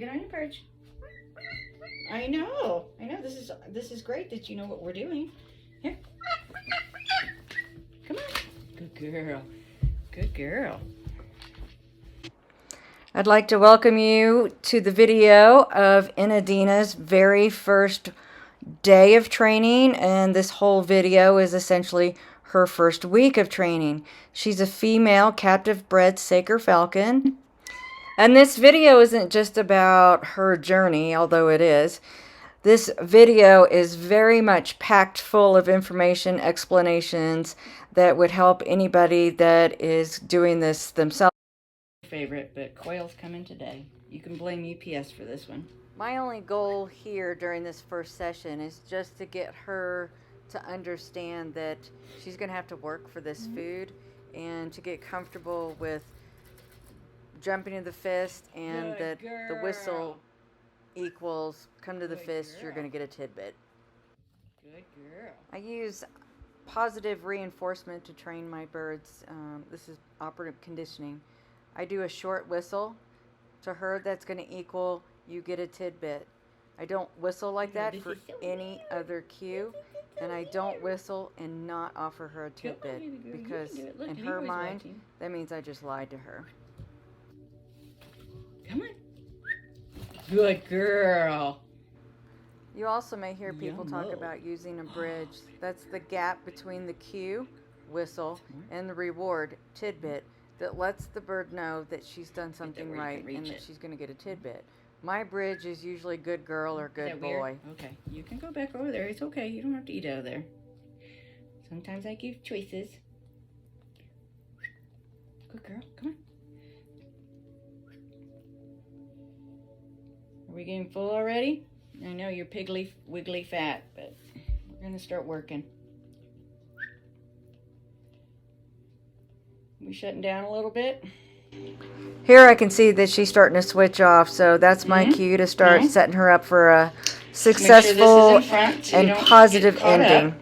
get on your perch. I know. This is great that you know what we're doing. Here. Come on. Good girl. Good girl. I'd like to welcome you to the video of Enedina's very first day of training, and this whole video is essentially her first week of training. She's a female captive bred Saker Falcon. And this video isn't just about her journey, although it is. This video is very much packed full of information, explanations that would help anybody that is doing this themselves. Favorite, but quail's coming today. You can blame UPS for this one. My only goal here during this first session is just to get her to understand that she's going to have to work for this food and to get comfortable with jumping to the fist, and that the whistle equals come to the fist, you're going to get a tidbit. Good girl. I use positive reinforcement to train my birds. This is operative conditioning. I do a short whistle to her that's going to equal you get a tidbit. I don't whistle like that for any other cue, and I don't whistle and not offer her a tidbit because in her mind that means I just lied to her. Come on. Good girl. You also may hear people talk about using a bridge. That's the gap between the cue, whistle, and the reward, tidbit, that lets the bird know that she's done something right and that she's going to get a tidbit. My bridge is usually good girl or good boy. Okay, you can go back over there. It's okay. You don't have to eat out of there. Sometimes I give choices. Good girl. Come on. Are we getting full already? I know you're piggly, wiggly fat, but we're going to start working. We shutting down a little bit? Here I can see that she's starting to switch off, so that's my cue to start setting her up for a successful and positive ending.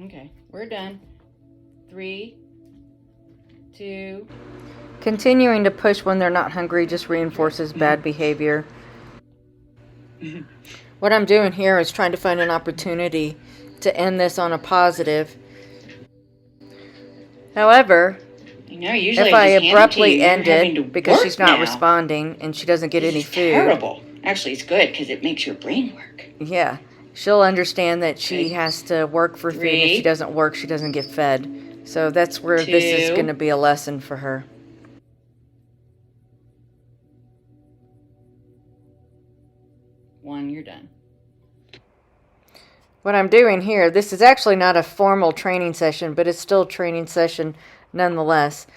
Okay, we're done. 3, 2. Continuing to push when they're not hungry just reinforces bad behavior. What I'm doing here is trying to find an opportunity to end this on a positive. However, if I abruptly end it because she's not responding and she doesn't get any food. Terrible. Actually, it's good because it makes your brain work. Yeah, she'll understand that she has to work for food. If she doesn't work, she doesn't get fed. So that's where this is going to be a lesson for her. You're done. What I'm doing here, this is actually not a formal training session, but it's still a training session nonetheless.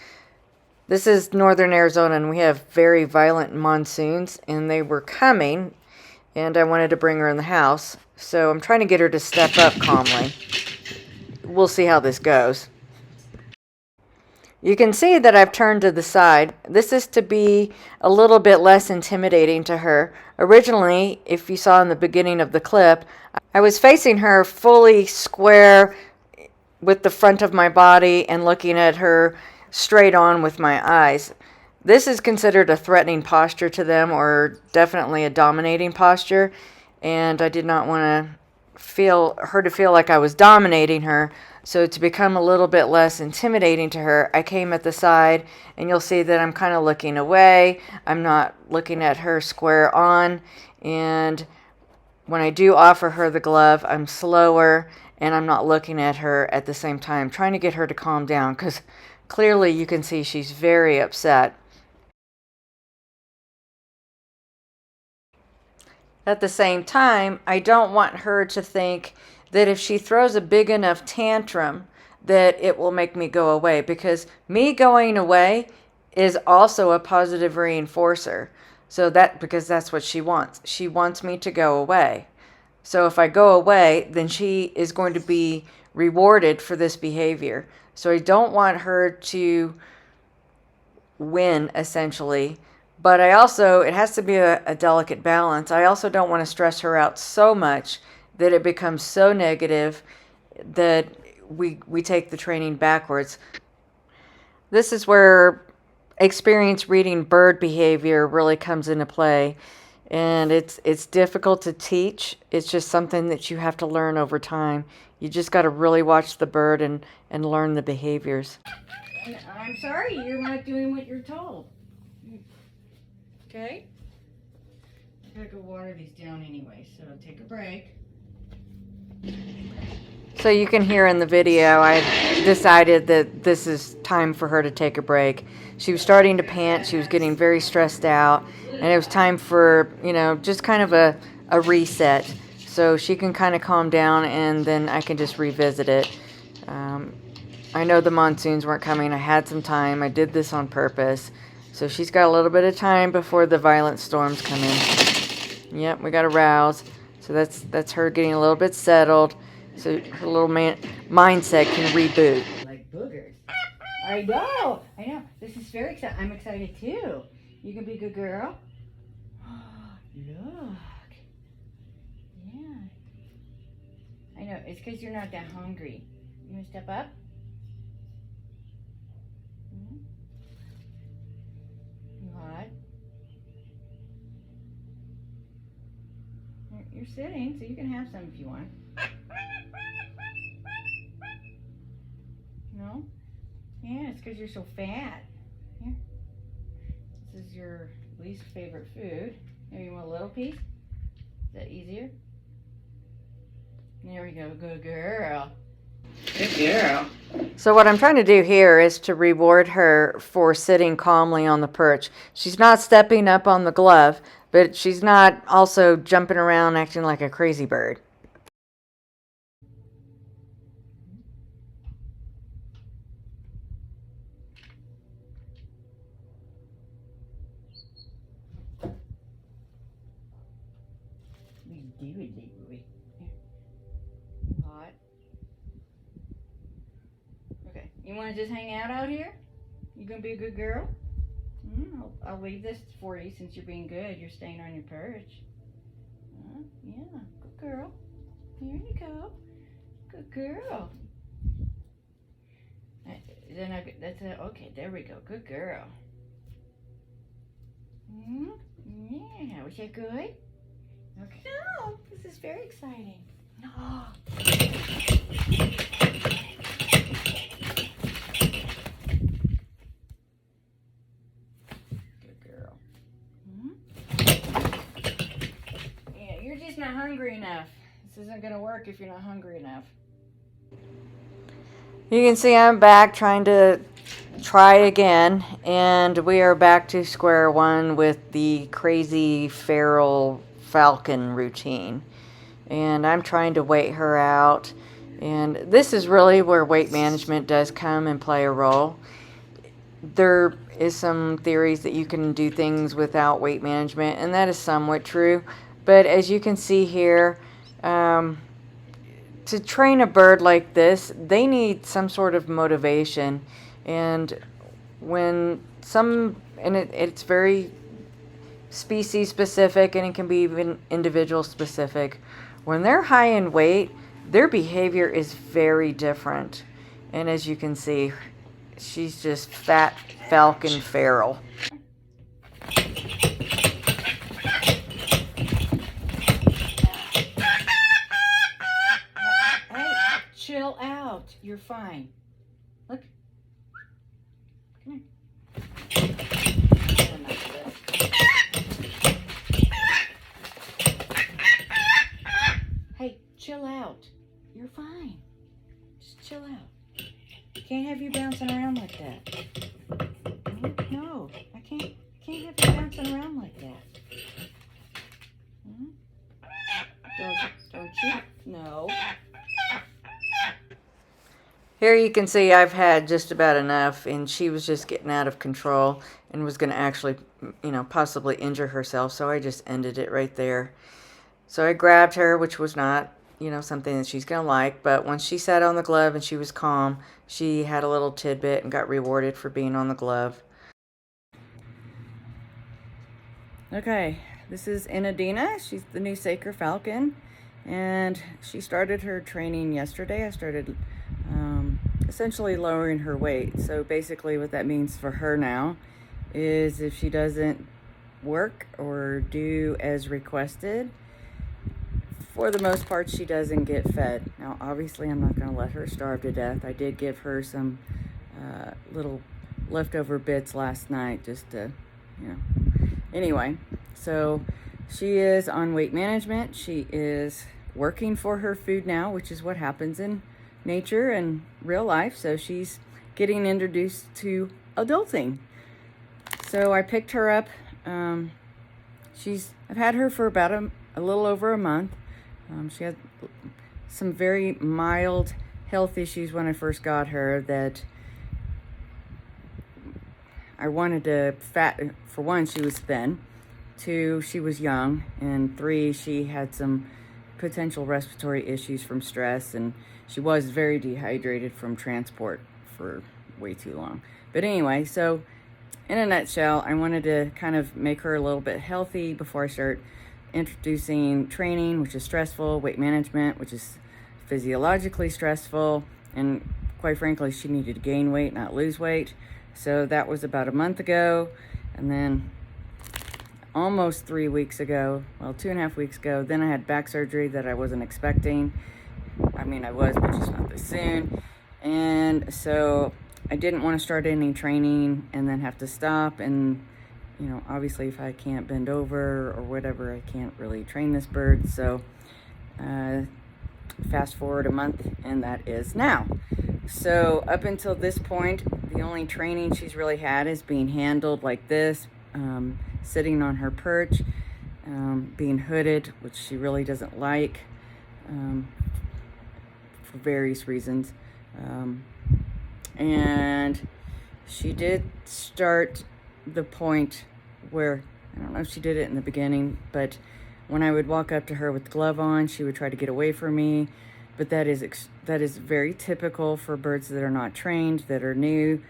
This is northern Arizona, and we have very violent monsoons, and they were coming, and I wanted to bring her in the house, so I'm trying to get her to step up calmly. We'll see how this goes. You can see that I've turned to the side. This is to be a little bit less intimidating to her. Originally, if you saw in the beginning of the clip, I was facing her fully square with the front of my body and looking at her straight on with my eyes. This is considered a threatening posture to them, or definitely a dominating posture, and I did not want to feel like I was dominating her. So to become a little bit less intimidating to her, I came at the side, and you'll see that I'm kind of looking away. I'm not looking at her square on, and when I do offer her the glove, I'm slower, and I'm not looking at her at the same time, trying to get her to calm down, because clearly you can see she's very upset. At the same time, I don't want her to think that if she throws a big enough tantrum that it will make me go away, because me going away is also a positive reinforcer. So because that's what she wants. She wants me to go away. So if I go away, then she is going to be rewarded for this behavior. So I don't want her to win, essentially. But I also, it has to be a delicate balance. I also don't want to stress her out so much that it becomes so negative that we take the training backwards. This is where experience reading bird behavior really comes into play. And it's difficult to teach. It's just something that you have to learn over time. You just got to really watch the bird and learn the behaviors. I'm sorry, you're not doing what you're told. Okay? I gotta go water these down anyway, so take a break. So you can hear in the video, I decided that this is time for her to take a break. She was starting to pant, she was getting very stressed out, and it was time for, you know, just kind of a reset. So she can kind of calm down, and then I can just revisit it. I know the monsoons weren't coming. I had some time. I did this on purpose. So she's got a little bit of time before the violent storms come in. Yep, we got to rouse. So that's her getting a little bit settled. So her little mindset can reboot. Like boogers. I know. This is very exciting. I'm excited too. You can be a good girl. Look. Yeah. I know. It's because you're not that hungry. You want to step up? You hot? You're sitting, so you can have some if you want. No? Yeah, it's because you're so fat. Here. This is your least favorite food. Maybe you want a little piece? Is that easier? There we go. Good girl. Good girl. So what I'm trying to do here is to reward her for sitting calmly on the perch. She's not stepping up on the glove, but she's not also jumping around acting like a crazy bird. Hot. Okay, you want to just hang out here? You gonna be a good girl? I'll leave this for you since you're being good. You're staying on your perch. Yeah, good girl. Here you go. Good girl. That's it. Okay, there we go. Good girl. Yeah, was that good? Okay. No, this is very exciting. No. Good girl. Yeah, you're just not hungry enough. This isn't going to work if you're not hungry enough. You can see I'm back trying to try again, and we are back to square one with the crazy feral falcon routine. And I'm trying to wait her out, and this is really where weight management does come and play a role. There is some theories that you can do things without weight management, and that is somewhat true, but as you can see here, to train a bird like this, they need some sort of motivation. And when it's very species specific, and it can be even individual specific. When they're high in weight, their behavior is very different. And as you can see, she's just fat falcon feral. Chill out. You're fine. Look. Come here. Hey, chill out. You're fine. Just chill out. Can't have you bouncing around like that. No, I can't have you bouncing around like that. Don't you? No. Here you can see I've had just about enough, and she was just getting out of control and was going to actually, possibly injure herself, so I just ended it right there. So I grabbed her, which was not, something that she's going to like, but once she sat on the glove and she was calm, she had a little tidbit and got rewarded for being on the glove. Okay, this is Enedina. She's the new Saker Falcon, and she started her training yesterday. I started essentially lowering her weight. So basically what that means for her now is if she doesn't work or do as requested, for the most part, she doesn't get fed. Now, obviously, I'm not going to let her starve to death. I did give her some little leftover bits last night just to, you know. Anyway, so she is on weight management. She is working for her food now, which is what happens in nature and real life. So she's getting introduced to adulting. So I picked her up. I've had her for about a little over a month. She had some very mild health issues when I first got her that I wanted to for one, she was thin. 2, she was young. And 3, she had some potential respiratory issues from stress. And she was very dehydrated from transport for way too long. But anyway, so in a nutshell, I wanted to kind of make her a little bit healthy before I start introducing training, which is stressful, weight management, which is physiologically stressful, and quite frankly, she needed to gain weight, not lose weight. So that was about a month ago, and then almost 3 weeks ago, well, 2.5 weeks ago, then I had back surgery that I wasn't expecting. I mean, I was, but just not this soon. And so I didn't want to start any training and then have to stop. And, you know, obviously if I can't bend over or whatever, I can't really train this bird. So fast forward a month, and that is now. So up until this point, the only training she's really had is being handled like this, sitting on her perch, being hooded, which she really doesn't like for various reasons. And she did start the point where, I don't know if she did it in the beginning, but when I would walk up to her with the glove on, she would try to get away from me. But that is very typical for birds that are not trained, that are new,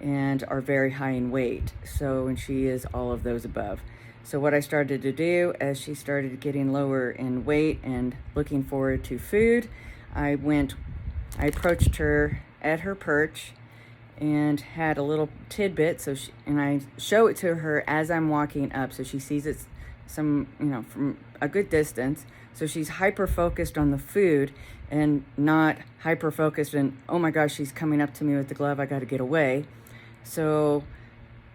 and are very high in weight. So, and she is all of those above. So what I started to do as she started getting lower in weight and looking forward to food, I approached her at her perch and had a little tidbit, and I show it to her as I'm walking up, so she sees it from a good distance. So she's hyper focused on the food and not hyper focused on, oh my gosh, she's coming up to me with the glove, I got to get away. So,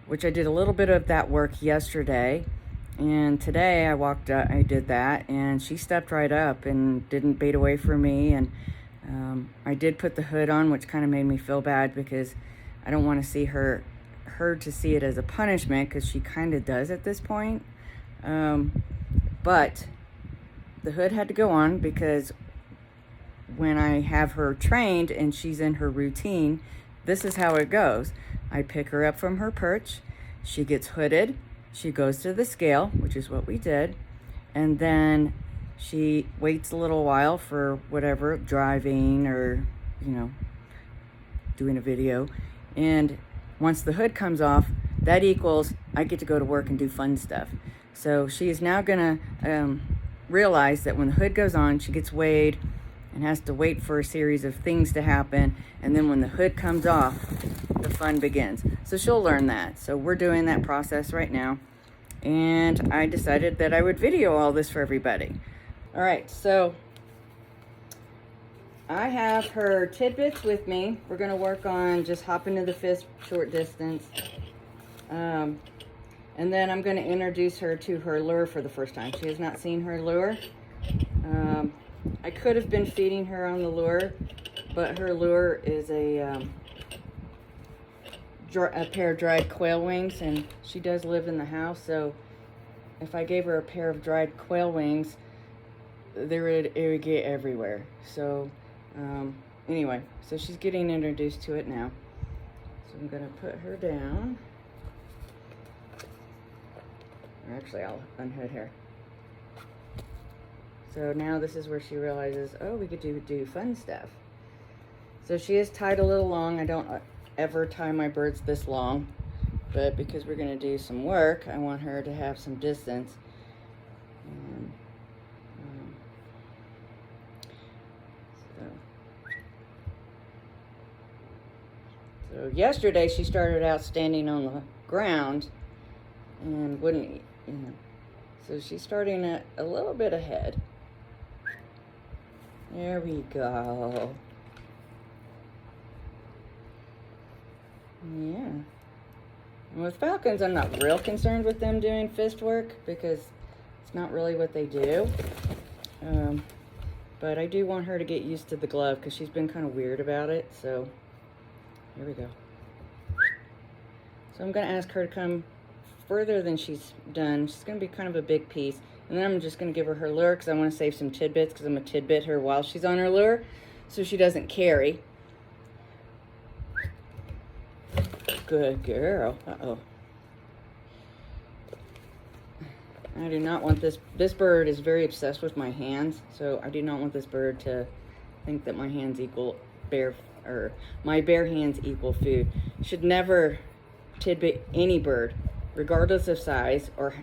which I did a little bit of that work yesterday, and today I did that, and she stepped right up and didn't bait away from me. And I did put the hood on, which kind of made me feel bad because I don't want to see her to see it as a punishment, because she kind of does at this point. But the hood had to go on because when I have her trained and she's in her routine, this is how it goes. I pick her up from her perch, she gets hooded, she goes to the scale, which is what we did, and then she waits a little while for whatever, driving or, doing a video. And once the hood comes off, that equals I get to go to work and do fun stuff. So she is now going to realize that when the hood goes on, she gets weighed and has to wait for a series of things to happen. And then when the hood comes off, the fun begins. So she'll learn that. So we're doing that process right now. And I decided that I would video all this for everybody. All right, so I have her tidbits with me. We're going to work on just hopping to the fist short distance. And then I'm going to introduce her to her lure for the first time. She has not seen her lure. I could have been feeding her on the lure, but her lure is a pair of dried quail wings, and she does live in the house, so if I gave her a pair of dried quail wings, it would get everywhere. So anyway, so she's getting introduced to it now. So I'm going to put her down. Or actually, I'll unhood her. So now this is where she realizes, oh, we could do fun stuff. So she is tied a little long. I don't ever tie my birds this long, but because we're going to do some work, I want her to have some distance. And, So yesterday she started out standing on the ground and wouldn't eat, So she's starting a little bit ahead. There we go. Yeah. And with falcons, I'm not real concerned with them doing fist work because it's not really what they do. But I do want her to get used to the glove because she's been kind of weird about it. So here we go. So I'm going to ask her to come further than she's done. She's going to be kind of a big piece. And then I'm just going to give her her lure because I want to save some tidbits because I'm going to tidbit her while she's on her lure so she doesn't carry. Good girl. Uh-oh. I do not want this. This bird is very obsessed with my hands, so I do not want this bird to think that my hands equal my bare hands equal food. You should never tidbit any bird, regardless of size or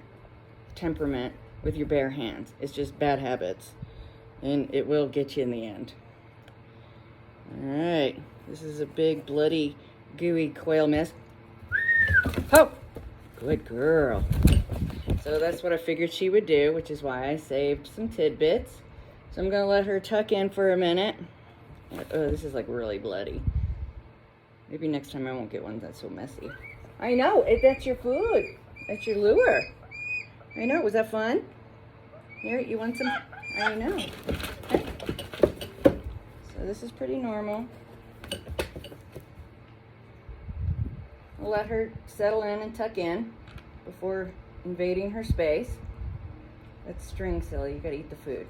temperament, with your bare hands. It's just bad habits, and it will get you in the end. All right, this is a big, bloody, gooey quail mist. Oh, good girl. So that's what I figured she would do, which is why I saved some tidbits. So I'm going to let her tuck in for a minute. Oh, this is like really bloody. Maybe next time I won't get one that's so messy. I know, that's your food. That's your lure. I know, was that fun? Here, you want some? I know. Okay. So this is pretty normal. I'll let her settle in and tuck in before invading her space. That's string, silly. You gotta eat the food.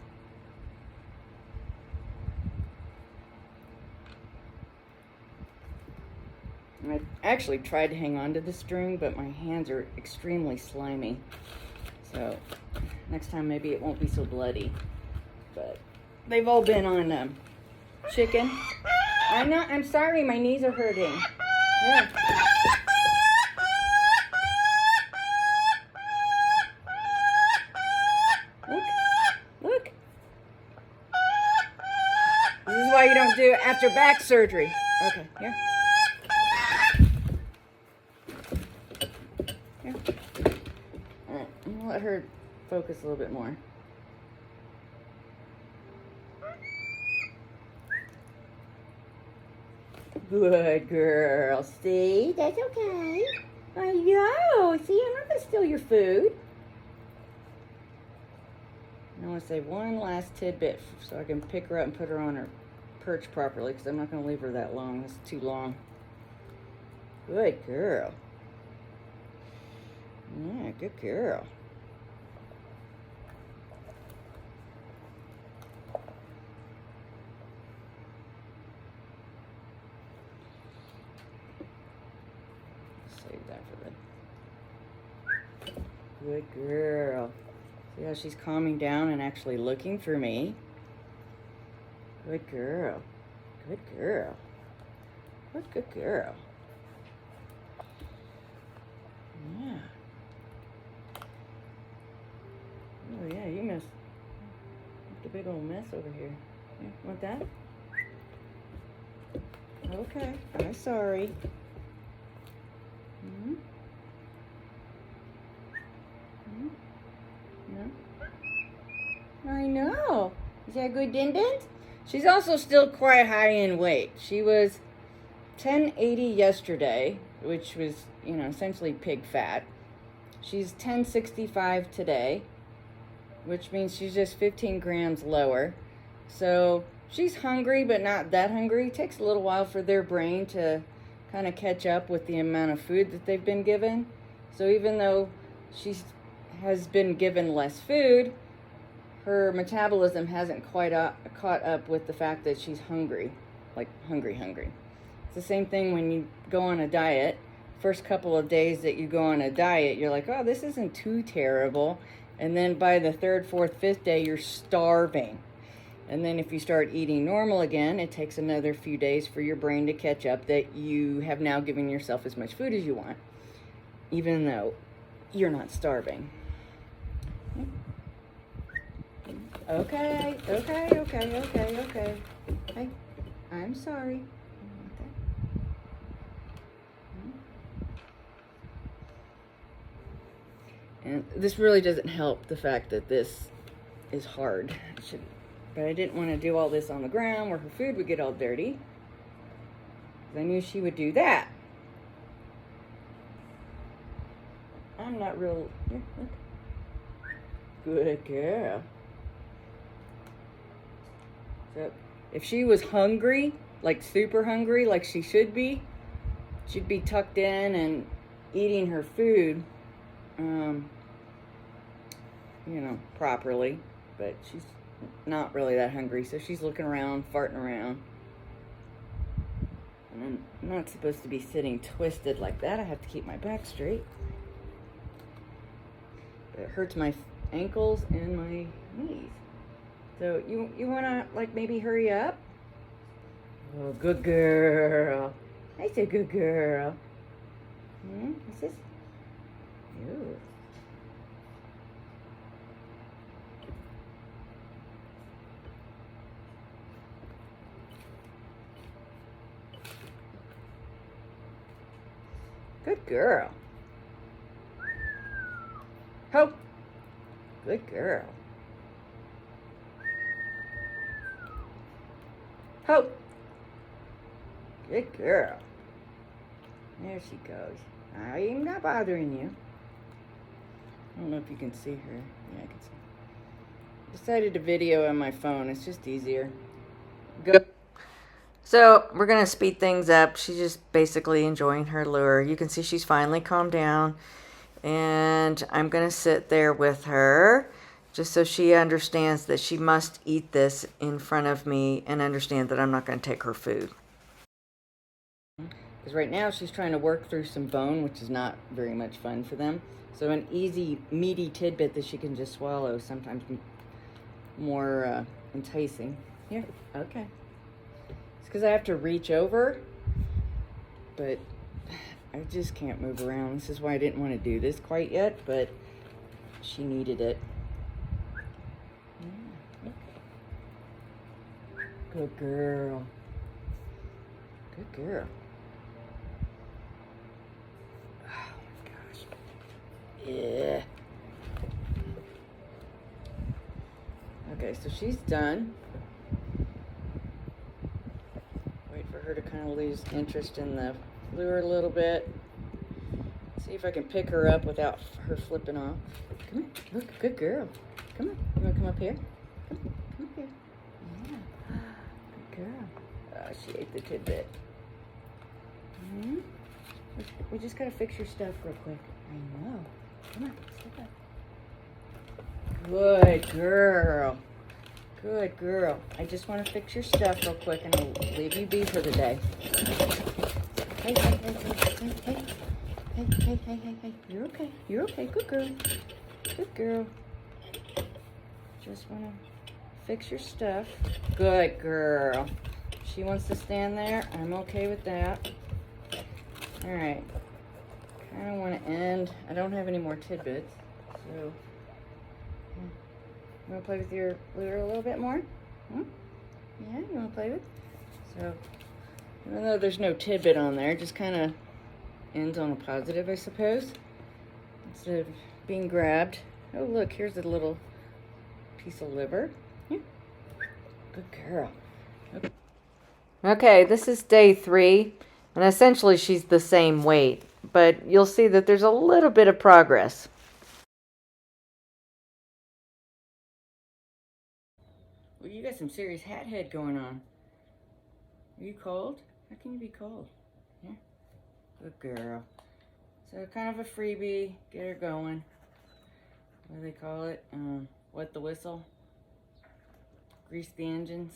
I actually tried to hang on to the string, but my hands are extremely slimy. So next time maybe it won't be so bloody. But they've all been on chicken. I'm sorry, my knees are hurting. Yeah. Look. This is why you don't do it after back surgery. Okay, here. Here. All right, I'm gonna let her focus a little bit more. Good girl. See, that's okay. I know. See, I'm not gonna steal your food. I want to say one last tidbit so I can pick her up and put her on her perch properly because I'm not going to leave her that long. It's too long. Good girl. Yeah, good girl. Save that for the... Good girl. See how she's calming down and actually looking for me? Good girl. Good girl. What good girl. Yeah. Oh yeah, you messed a big old mess over here. Yeah, want that? Okay, I'm sorry. Mm-hmm. No? I know. Is that a good dindent? She's also still quite high in weight. She was 1080 yesterday, which was, essentially pig fat. She's 1065 today, which means she's just 15 grams lower. So she's hungry, but not that hungry. It takes a little while for their brain to kind of catch up with the amount of food that they've been given. So even though she has been given less food, her metabolism hasn't quite caught up with the fact that she's hungry, like hungry. It's the same thing when you go on a diet. First couple of days that you go on a diet, you're like, oh, this isn't too terrible. And then by the third, fourth, fifth day, you're starving. And then if you start eating normal again, it takes another few days for your brain to catch up that you have now given yourself as much food as you want, even though you're not starving. Okay. Hey, I'm sorry. And this really doesn't help the fact that this is hard. But I didn't want to do all this on the ground where her food would get all dirty. I knew she would do that. I'm not real... Here, look. Good girl. So, if she was hungry, like super hungry, like she should be, she'd be tucked in and eating her food, you know, properly. But she's not really that hungry, so she's looking around, farting around. And I'm not supposed to be sitting twisted like that. I have to keep my back straight. But it hurts my ankles and my knees. So you want to, like, maybe hurry up? Oh, good girl. That's a good girl. What's this? Ew. Good girl. Hope. Good girl. Hope. Good girl. There she goes. I'm not bothering you. I don't know if you can see her. Yeah, I can see. Decided to video on my phone. It's just easier. Go. So we're going to speed things up. She's just basically enjoying her lure. You can see she's finally calmed down. And I'm going to sit there with her just so she understands that she must eat this in front of me and understand that I'm not going to take her food. Because right now she's trying to work through some bone, which is not very much fun for them. So an easy, meaty tidbit that she can just swallow is sometimes more enticing. Here, okay. It's because I have to reach over, but I just can't move around. This is why I didn't want to do this quite yet, but she needed it. Good girl. Good girl. Oh my gosh. Yeah. Okay, so she's done. Wait for her to kind of lose interest in the lure a little bit. See if I can pick her up without her flipping off. Come here. Look, good girl. Come on. You want to come up here? Come up here. Yeah. Good girl. Oh, she ate the tidbit. We just got to fix your stuff real quick. I know. Come on. Step up. Good girl. Good girl. I just want to fix your stuff real quick and I'll leave you be for the day. Hey, hey, hey, hey, hey, hey. Hey, hey, hey, hey, hey. You're okay. You're okay. Good girl. Good girl. Just want to fix your stuff. Good girl. She wants to stand there. I'm okay with that. All right. Kind of want to end. I don't have any more tidbits. So, you want to play with your lure a little bit more? Yeah, you want to play with? So, even though there's no tidbit on there, just kind of ends on a positive, I suppose, instead of being grabbed. Oh, look, here's a little piece of liver. Yeah. Good girl. Okay, this is day 3, and essentially she's the same weight, but you'll see that there's a little bit of progress. Well, you got some serious hat head going on. Are you cold? How can you be cold? Yeah. Good girl. So kind of a freebie, get her going. What do they call it? Wet the whistle? Grease the engines?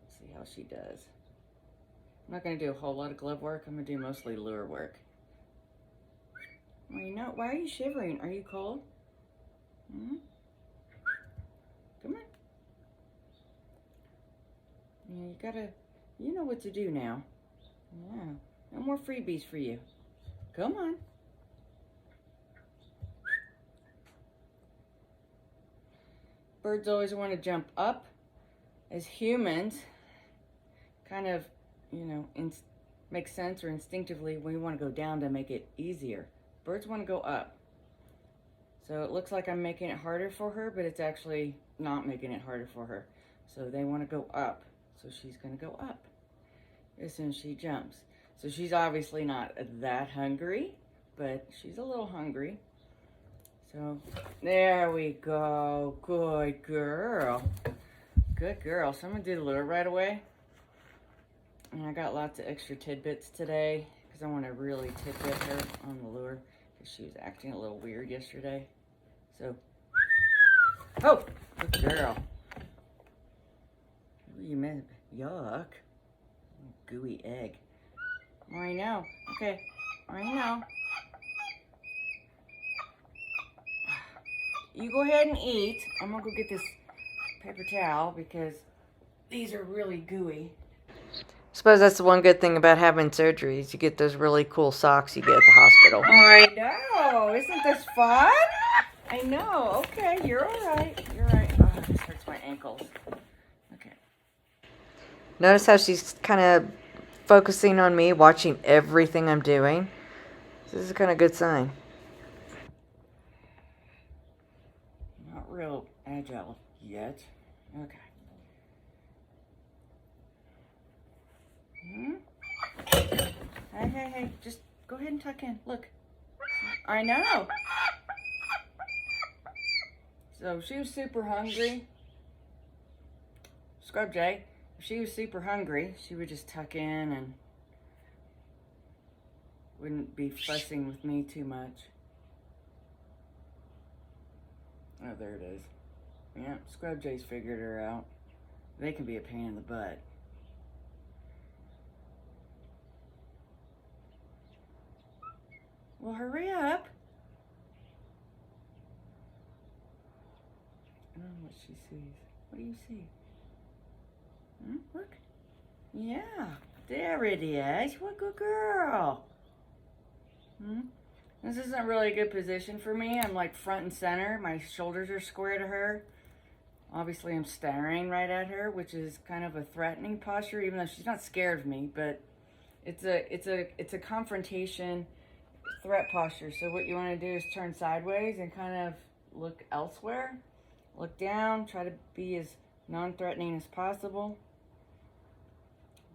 Let's see how she does. I'm not going to do a whole lot of glove work. I'm going to do mostly lure work. Well, you know, why are you shivering? Are you cold? Come on. Yeah, you gotta, you know what to do now. Yeah, no more freebies for you. Come on. Birds always want to jump up. As humans, kind of, you know, makes sense, or instinctively we want to go down to make it easier. Birds want to go up. So it looks like I'm making it harder for her, but it's actually not making it harder for her. So they want to go up. So she's going to go up as soon as she jumps. So she's obviously not that hungry, but she's a little hungry. So there we go. Good girl. Good girl. So I'm going to do the lure right away. And I got lots of extra tidbits today because I want to really tidbit her on the lure because she was acting a little weird yesterday. So, oh, good girl. Ooh, you made yuck. Gooey egg. I know. Okay, I know. You go ahead and eat. I'm gonna go get this paper towel because these are really gooey. I suppose that's the one good thing about having surgeries. You get those really cool socks you get at the hospital. I know. Isn't this fun? I know. Okay, you're all right. You're all right. Oh, this hurts my ankles. Okay. Notice how she's kind of focusing on me, watching everything I'm doing. This is a kind of good sign. Not real agile yet. Okay. Hey, just go ahead and tuck in. Look. I know. So she was super hungry. Scrub Jay. If she was super hungry, she would just tuck in and wouldn't be fussing with me too much. Oh, there it is. Yeah, Scrub Jay's figured her out. They can be a pain in the butt. Well, hurry up. I don't know what she sees. What do you see? Look. Yeah, there it is. What good girl. This isn't really a good position for me. I'm like front and center. My shoulders are square to her. Obviously, I'm staring right at her, which is kind of a threatening posture, even though she's not scared of me. But it's a confrontation, threat posture. So what you want to do is turn sideways and kind of look elsewhere. Look down. Try to be as non-threatening as possible.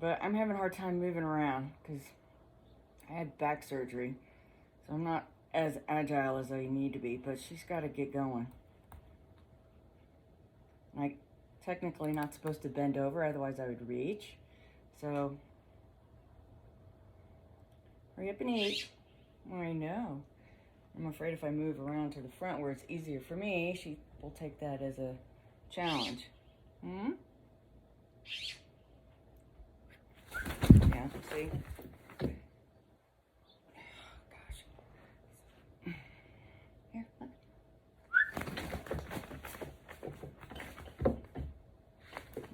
But I'm having a hard time moving around because I had back surgery. So I'm not as agile as I need to be, but she's got to get going. I'm technically not supposed to bend over, otherwise I would reach. So, hurry up and eat. I know. I'm afraid if I move around to the front where it's easier for me, she will take that as a challenge. Yeah, see?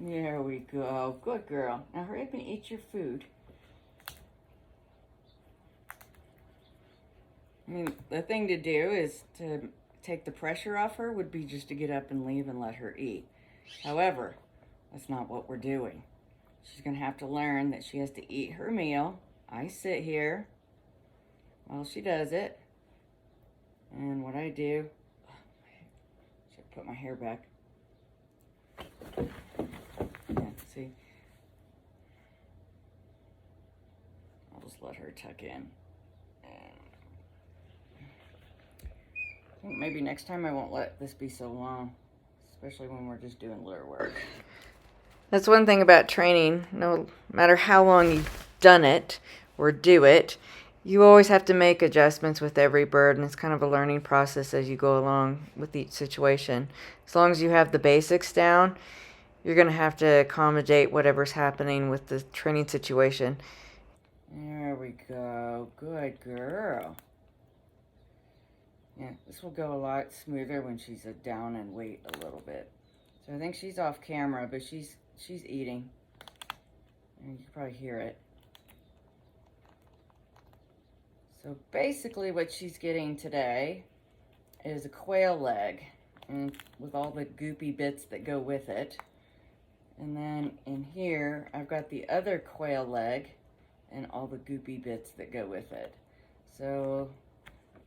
There we go. Good girl. Now hurry up and eat your food. I mean, the thing to do is to take the pressure off her would be just to get up and leave and let her eat. However, that's not what we're doing. She's going to have to learn that she has to eat her meal. I sit here while she does it. And what I do, should put my hair back. Yeah, see? I'll just let her tuck in. I think maybe next time I won't let this be so long, especially when we're just doing lure work. That's one thing about training. No matter how long you've done it or do it, you always have to make adjustments with every bird, and it's kind of a learning process as you go along with each situation. As long as you have the basics down, you're going to have to accommodate whatever's happening with the training situation. There we go. Good girl. Yeah, this will go a lot smoother when she's down and weight a little bit. So I think she's off camera, but she's eating. And you can probably hear it. So basically what she's getting today is a quail leg, and with all the goopy bits that go with it. And then in here, I've got the other quail leg, and all the goopy bits that go with it. So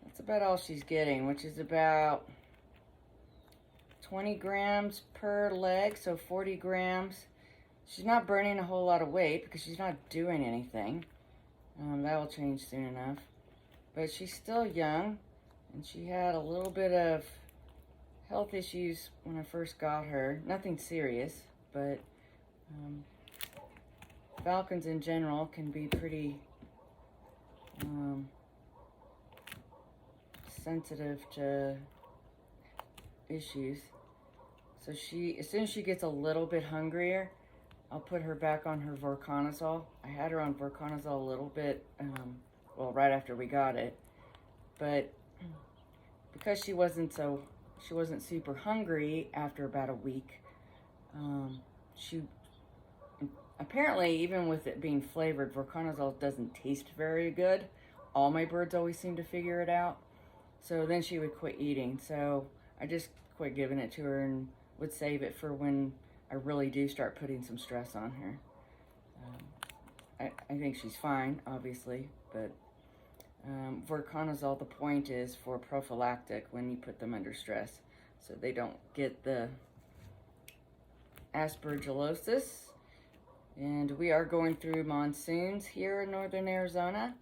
that's about all she's getting, which is about 20 grams per leg, so 40 grams. She's not burning a whole lot of weight because she's not doing anything. That will change soon enough. But she's still young, and she had a little bit of health issues when I first got her. Nothing serious, but falcons in general can be pretty sensitive to issues. So as soon as she gets a little bit hungrier, I'll put her back on her vorconazole. I had her on vorconazole a little bit, well, right after we got it, but because she wasn't super hungry after about a week, she apparently, even with it being flavored, vorconazole doesn't taste very good. All my birds always seem to figure it out. So then she would quit eating. So I just quit giving it to her and would save it for when I really do start putting some stress on her. I think she's fine, obviously, but vorconazole, the point is for prophylactic when you put them under stress, so they don't get the aspergillosis. And we are going through monsoons here in northern Arizona,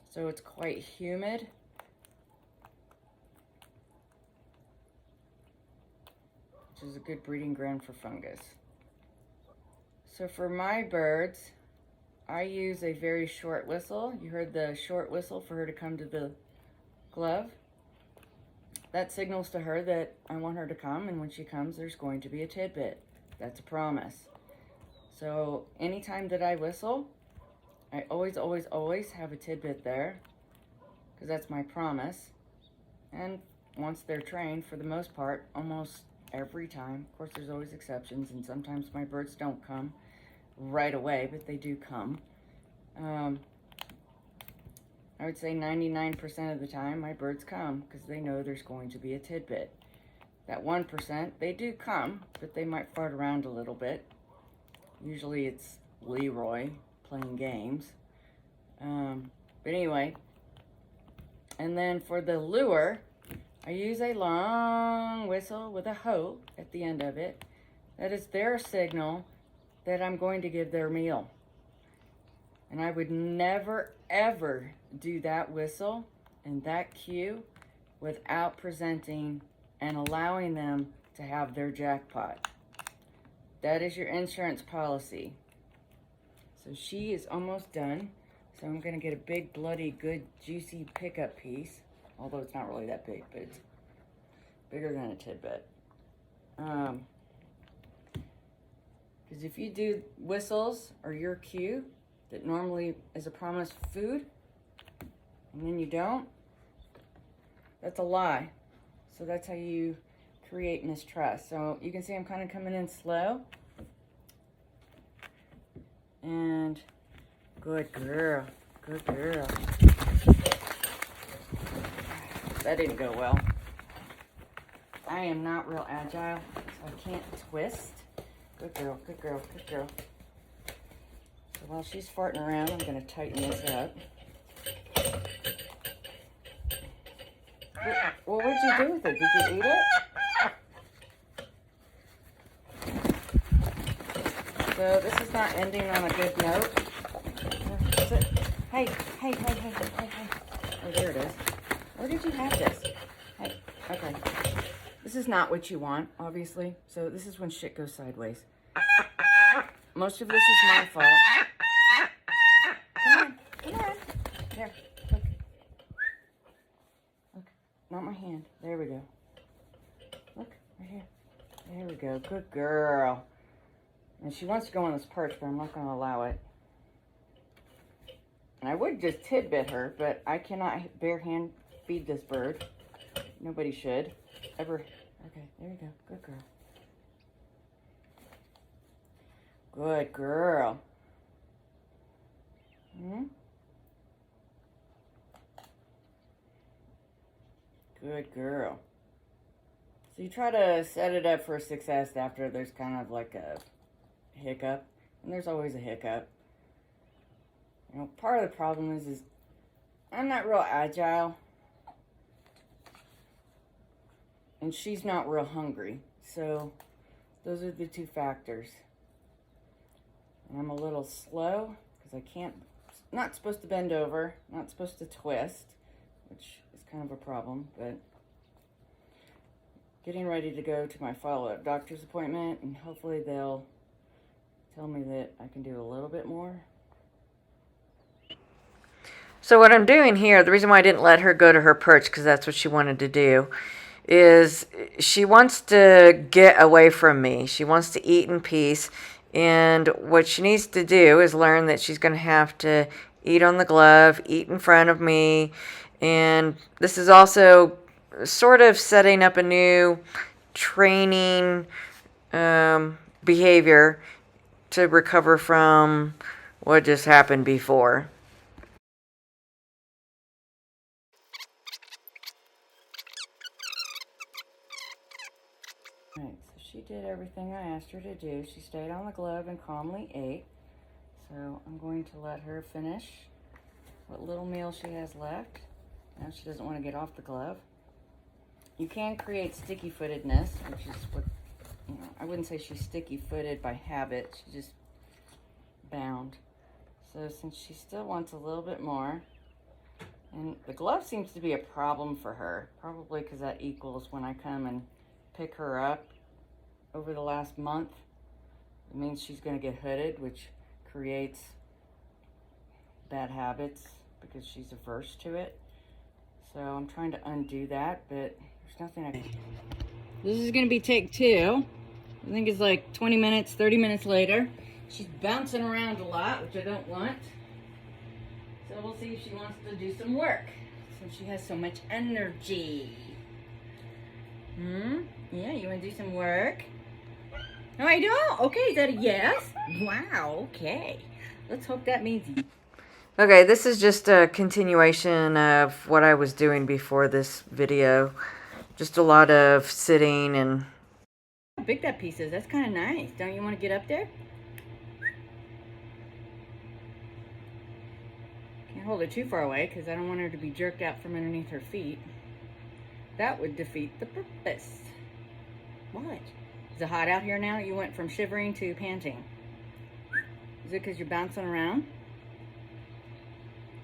so it's quite humid. Which is a good breeding ground for fungus. So for my birds, I use a very short whistle. You heard the short whistle for her to come to the glove. That signals to her that I want her to come, and when she comes, there's going to be a tidbit. That's a promise. So anytime that I whistle, I always have a tidbit there, because that's my promise. And once they're trained, for the most part, almost every time, of course there's always exceptions, and sometimes my birds don't come right away, but they do come. I would say 99% of the time my birds come because they know there's going to be a tidbit. That 1%, they do come, but they might fart around a little bit. Usually it's Leroy playing games. But anyway, and then for the lure, I use a long whistle with a hoe at the end of it. That is their signal that I'm going to give their meal. And I would never, ever do that whistle and that cue without presenting and allowing them to have their jackpot. That is your insurance policy. So she is almost done. So I'm going to get a big, bloody, good, juicy pickup piece. Although it's not really that big, but it's bigger than a tidbit. Because if you do whistles or your cue that normally is a promised food, and then you don't, that's a lie. So that's how you create mistrust. So you can see I'm kind of coming in slow. And good girl, good girl. That didn't go well. I am not real agile, so I can't twist. Good girl, good girl, good girl. So while she's farting around, I'm gonna tighten this up. Well, what'd you do with it? Did you eat it? So this is not ending on a good note. Hey. Oh, there it is. Where did you have this? Hey, okay. This is not what you want, obviously. So this is when shit goes sideways. Most of this is my fault. Come on. There, look. Look, not my hand. There we go. Look, right here. There we go. Good girl. And she wants to go on this perch, but I'm not going to allow it. And I would just tidbit her, but I cannot bare hand feed this bird. Nobody should ever. Okay, there you go. Good girl. Good girl. Good girl. So you try to set it up for success after there's kind of like a hiccup. And there's always a hiccup. You know, part of the problem is I'm not real agile, and she's not real hungry. So those are the two factors. And I'm a little slow because I can't, not supposed to bend over, not supposed to twist, which is kind of a problem, but getting ready to go to my follow-up doctor's appointment, and hopefully they'll tell me that I can do a little bit more. So what I'm doing here, the reason why I didn't let her go to her perch, because that's what she wanted to do, is she wants to get away from me. She wants to eat in peace. And what she needs to do is learn that she's going to have to eat on the glove, eat in front of me. And this is also sort of setting up a new training behavior to recover from what just happened before. Alright, so she did everything I asked her to do. She stayed on the glove and calmly ate. So I'm going to let her finish what little meal she has left. Now she doesn't want to get off the glove. You can create sticky-footedness, which is what, you know, I wouldn't say she's sticky-footed by habit. She's just bound. So since she still wants a little bit more, and the glove seems to be a problem for her, probably because that equals when I come and pick her up over the last month. It means she's going to get hooded, which creates bad habits because she's averse to it. So I'm trying to undo that, but there's nothing I can do. This is going to be take 2. I think it's like 20 minutes, 30 minutes later. She's bouncing around a lot, which I don't want. So we'll see if she wants to do some work since she has so much energy. Yeah, you want to do some work? No, I don't. Okay, is that a yes? Wow, okay. Let's hope that means yes. Okay, this is just a continuation of what I was doing before this video. Just a lot of sitting and... How big that piece is. That's kind of nice. Don't you want to get up there? Can't hold her too far away because I don't want her to be jerked out from underneath her feet. That would defeat the purpose. What? Is it hot out here now? You went from shivering to panting. Is it because you're bouncing around?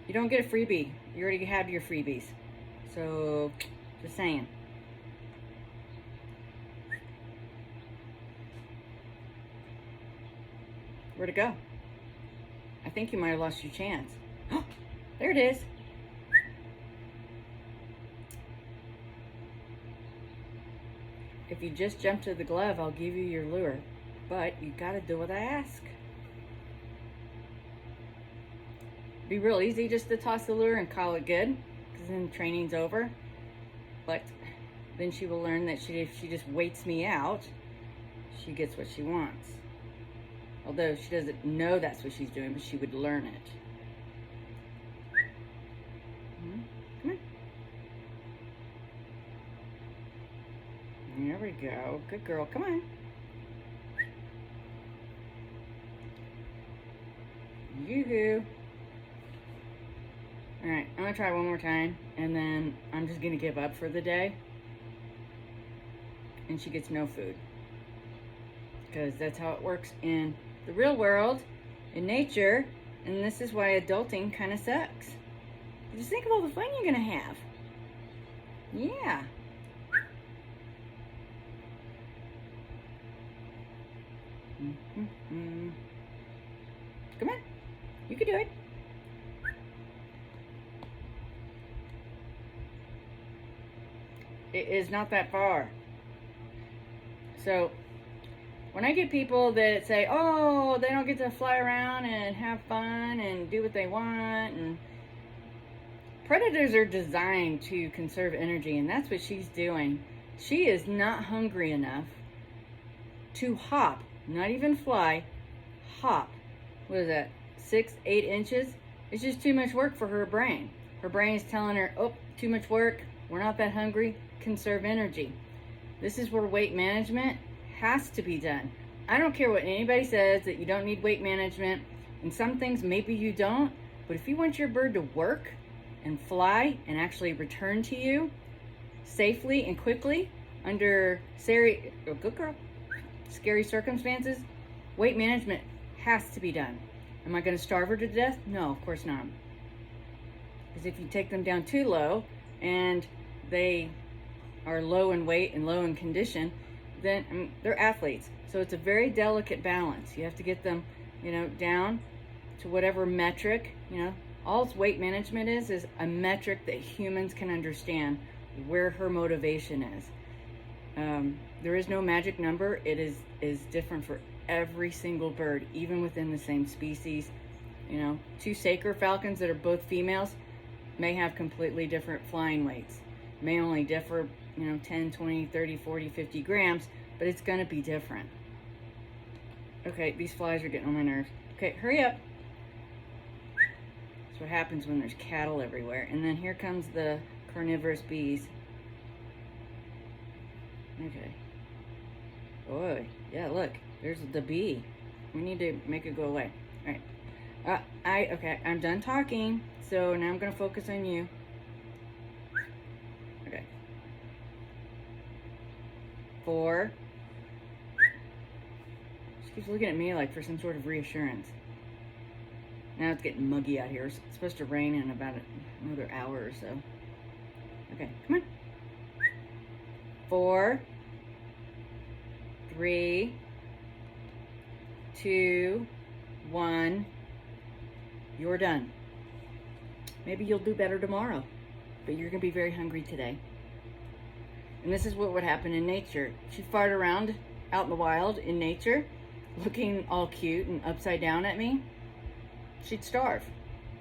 You don't get a freebie. You already had your freebies. So, just saying. Where'd it go? I think you might have lost your chance. Oh, there it is. If you just jump to the glove, I'll give you your lure. But you gotta do what I ask. Be real easy just to toss the lure and call it good, because then training's over. But then she will learn that if she just waits me out, she gets what she wants. Although she doesn't know that's what she's doing, but she would learn it. Come on. There we go. Good girl. Come on. Yoo-hoo. Alright, I'm going to try one more time, and then I'm just going to give up for the day. And she gets no food. Because that's how it works in the real world, in nature, and this is why adulting kind of sucks. Just think of all the fun you're going to have. Yeah. Come on. You can do it. It is not that far. So, when I get people that say, oh, they don't get to fly around and have fun and do what they want, and predators are designed to conserve energy, and that's what she's doing. She is not hungry enough to hop, not even fly, hop. What is that, 6, 8 inches? It's just too much work for her brain. Her brain is telling her, oh, too much work, we're not that hungry, conserve energy. This is where weight management has to be done. I don't care what anybody says that you don't need weight management, and some things maybe you don't, But if you want your bird to work and fly and actually return to you safely and quickly under scary circumstances, weight management has to be done. Am I going to starve her to death? No, of course not. Because if you take them down too low and they are low in weight and low in condition, then they're athletes. So it's a very delicate balance. You have to get them, down to whatever metric, all weight management is a metric that humans can understand where her motivation is. There is no magic number. It is different for every single bird, even within the same species. Two Saker Falcons that are both females may have completely different flying weights. May only differ, 10, 20, 30, 40, 50 grams, but it's going to be different. Okay, these flies are getting on my nerves. Okay, hurry up. That's what happens when there's cattle everywhere. And then here comes the carnivorous bees. Okay. Boy, yeah, look, there's the bee. We need to make it go away. All right. Okay, I'm done talking. So now I'm going to focus on you. Okay. 4. She keeps looking at me like for some sort of reassurance. Now it's getting muggy out here. It's supposed to rain in about another hour or so. Okay, come on. 4, 3, 2, 1. You're done. Maybe you'll do better tomorrow, but you're going to be very hungry today. And this is what would happen in nature. She'd fart around out in the wild in nature, looking all cute and upside down at me. She'd starve.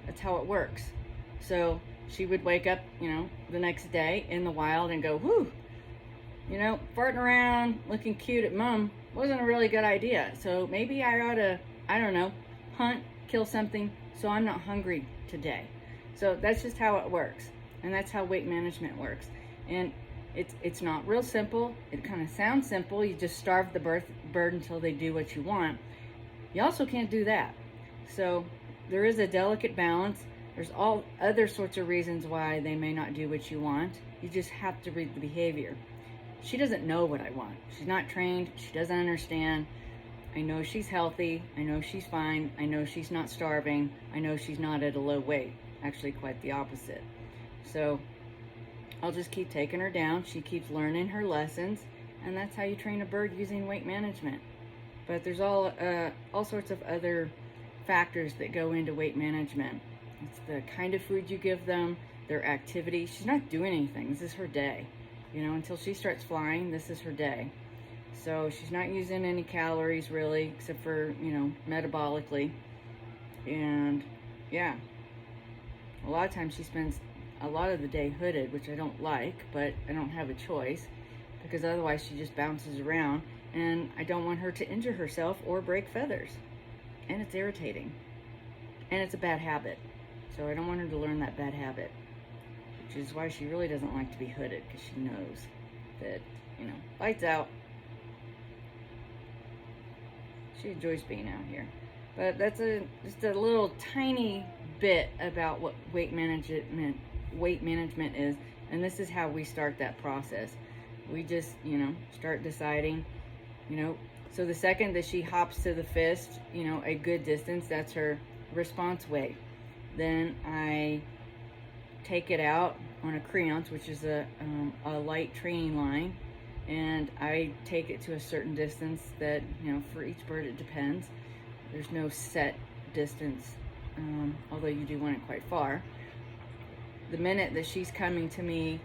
That's how it works. So she would wake up, the next day in the wild and go, whoo, farting around, looking cute at mom wasn't a really good idea. So maybe I ought to, hunt, kill something so I'm not hungry today. So that's just how it works. And that's how weight management works. And it's not real simple. It kind of sounds simple. You just starve the bird until they do what you want. You also can't do that. So there is a delicate balance. There's all other sorts of reasons why they may not do what you want. You just have to read the behavior. She doesn't know what I want. She's not trained. She doesn't understand. I know she's healthy. I know she's fine. I know she's not starving. I know she's not at a low weight. Actually, quite the opposite. So I'll just keep taking her down. She keeps learning her lessons, and that's how you train a bird using weight management. But there's all sorts of other factors that go into weight management. It's the kind of food you give them, their activity. She's not doing anything. This is her day. Until she starts flying, this is her day. So she's not using any calories really, except for, metabolically. And yeah, a lot of times she spends a lot of the day hooded, which I don't like, but I don't have a choice because otherwise she just bounces around and I don't want her to injure herself or break feathers. And it's irritating. And it's a bad habit. So I don't want her to learn that bad habit, which is why she really doesn't like to be hooded, because she knows that, lights out. She enjoys being out here. But that's just a little tiny bit about what weight management is, and this is how we start that process. We just, start deciding, so the second that she hops to the fist, a good distance, that's her response weight. Then I take it out on a creance, which is a light training line, and I take it to a certain distance that, for each bird it depends. There's no set distance, although you do want it quite far. The minute that she's coming to me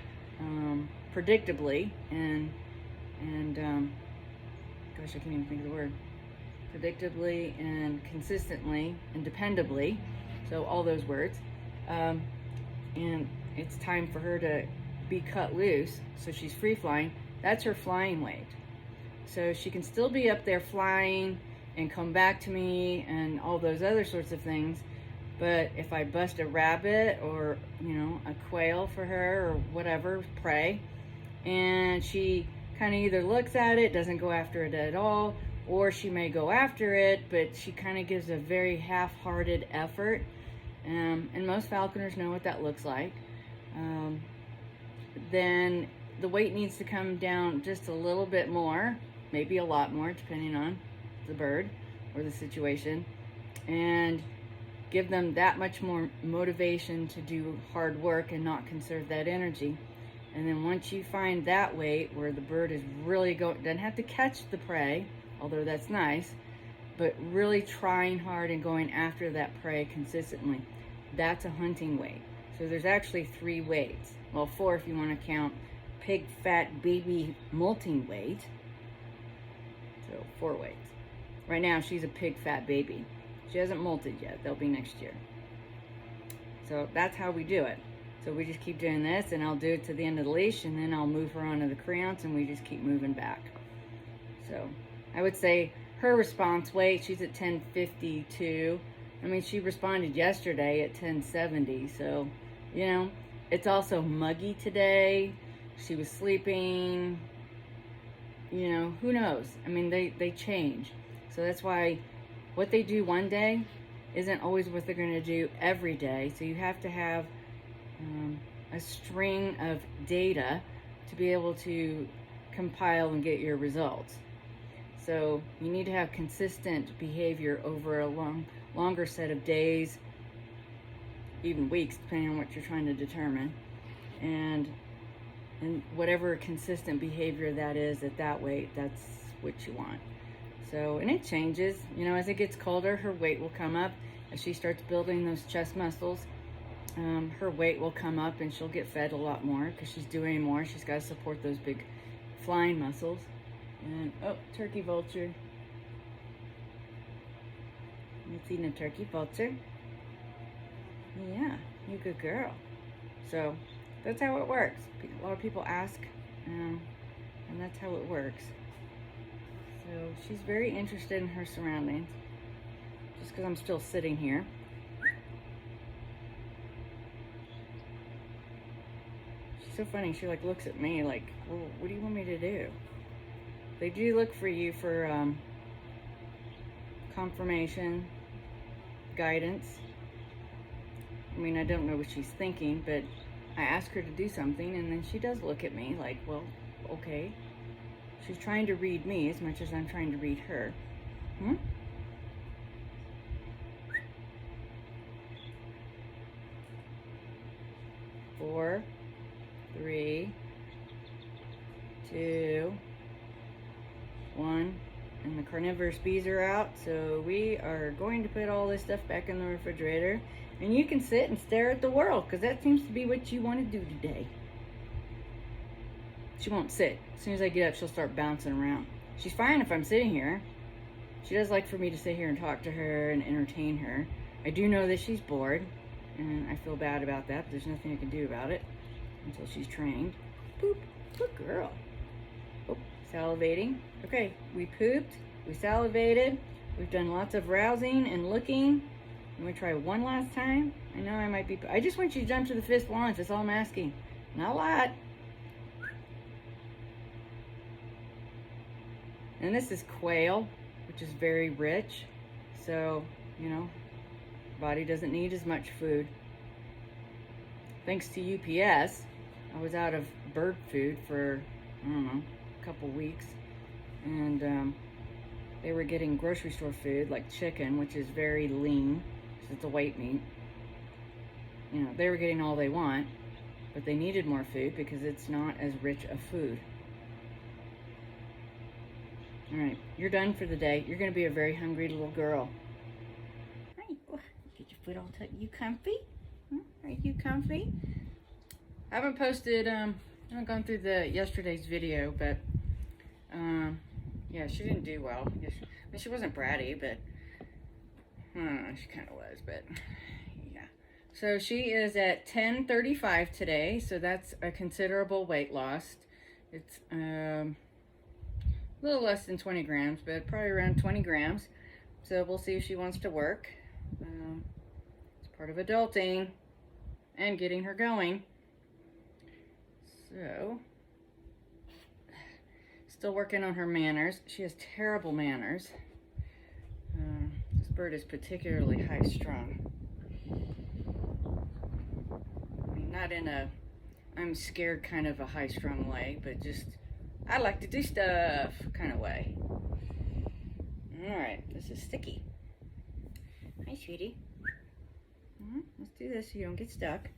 predictably and gosh, I can't even think of the word, predictably and consistently and dependably, so all those words, and it's time for her to be cut loose, so she's free flying. That's her flying weight. So she can still be up there flying and come back to me and all those other sorts of things, but if I bust a rabbit or a quail for her or whatever prey, and she kind of either looks at it, doesn't go after it at all, or she may go after it, but she kind of gives a very half-hearted effort, And most falconers know what that looks like. Then the weight needs to come down just a little bit more, maybe a lot more, depending on the bird or the situation, and give them that much more motivation to do hard work and not conserve that energy. And then once you find that weight where the bird is really doesn't have to catch the prey, although that's nice, but really trying hard and going after that prey consistently, that's a hunting weight. So there's actually 3 weights. Well, 4 if you want to count pig fat baby molting weight. So 4 weights. Right now she's a pig fat baby. She hasn't molted yet. They'll be next year. So that's how we do it. So we just keep doing this, and I'll do it to the end of the leash, and then I'll move her onto the creance, and we just keep moving back. So I would say her response weight, she's at 1052. I mean, she responded yesterday at 1070. So, you know, it's also muggy today. She was sleeping. You know, who knows? I mean, they change. So that's why what they do one day isn't always what they're going to do every day. So you have to have a string of data to be able to compile and get your results. So you need to have consistent behavior over a longer set of days, even weeks, depending on what you're trying to determine. And whatever consistent behavior that is at that weight, that's what you want. So, and it changes, you know, as it gets colder, her weight will come up. As she starts building those chest muscles, her weight will come up and she'll get fed a lot more because she's doing more. She's got to support those big flying muscles. And, oh, turkey vulture. It's eating a turkey vulture. Yeah, you good girl. So that's how it works. A lot of people ask, and that's how it works. So she's very interested in her surroundings, just because I'm still sitting here. She's so funny. She like looks at me like, well, what do you want me to do? They do look for you for confirmation, guidance. I mean, I don't know what she's thinking, but I ask her to do something, and then she does look at me like, well, okay. She's trying to read me as much as I'm trying to read her. 4, 3, 2, 1. And the carnivorous bees are out, so we are going to put all this stuff back in the refrigerator. And you can sit and stare at the world, because that seems to be what you want to do today. She won't sit. As soon as I get up, she'll start bouncing around. She's fine if I'm sitting here. She does like for me to sit here and talk to her and entertain her. I do know that she's bored, and I feel bad about that, but there's nothing I can do about it until she's trained. Poop. Good girl. Oh, salivating. Okay, we pooped. We salivated. We've done lots of rousing and looking. I'm going to try one last time. I know I might be... I just want you to jump to the fifth launch. That's all I'm asking. Not a lot. And this is quail, which is very rich. So, you know, body doesn't need as much food. Thanks to UPS, I was out of bird food for, I don't know, a couple weeks. And they were getting grocery store food like chicken, which is very lean. It's a white meat. You know, they were getting all they want, but they needed more food because it's not as rich of food. All right, you're done for the day. You're going to be a very hungry little girl. Hi, get your foot all tucked. You comfy? Are you comfy? I haven't posted, I haven't gone through yesterday's video, but yeah, she didn't do well. I mean, she wasn't bratty, but she kind of was, but yeah. So she is at 1035 today, so that's a considerable weight loss. It's a little less than 20 grams, but probably around 20 grams. So we'll see if she wants to work. It's part of adulting and getting her going. So, still working on her manners. She has terrible manners. This bird is particularly high strung. not in a I'm scared kind of a high-strung way, but just I like to do stuff kind of way. Alright, this is sticky. Hi, sweetie. Let's do this so you don't get stuck.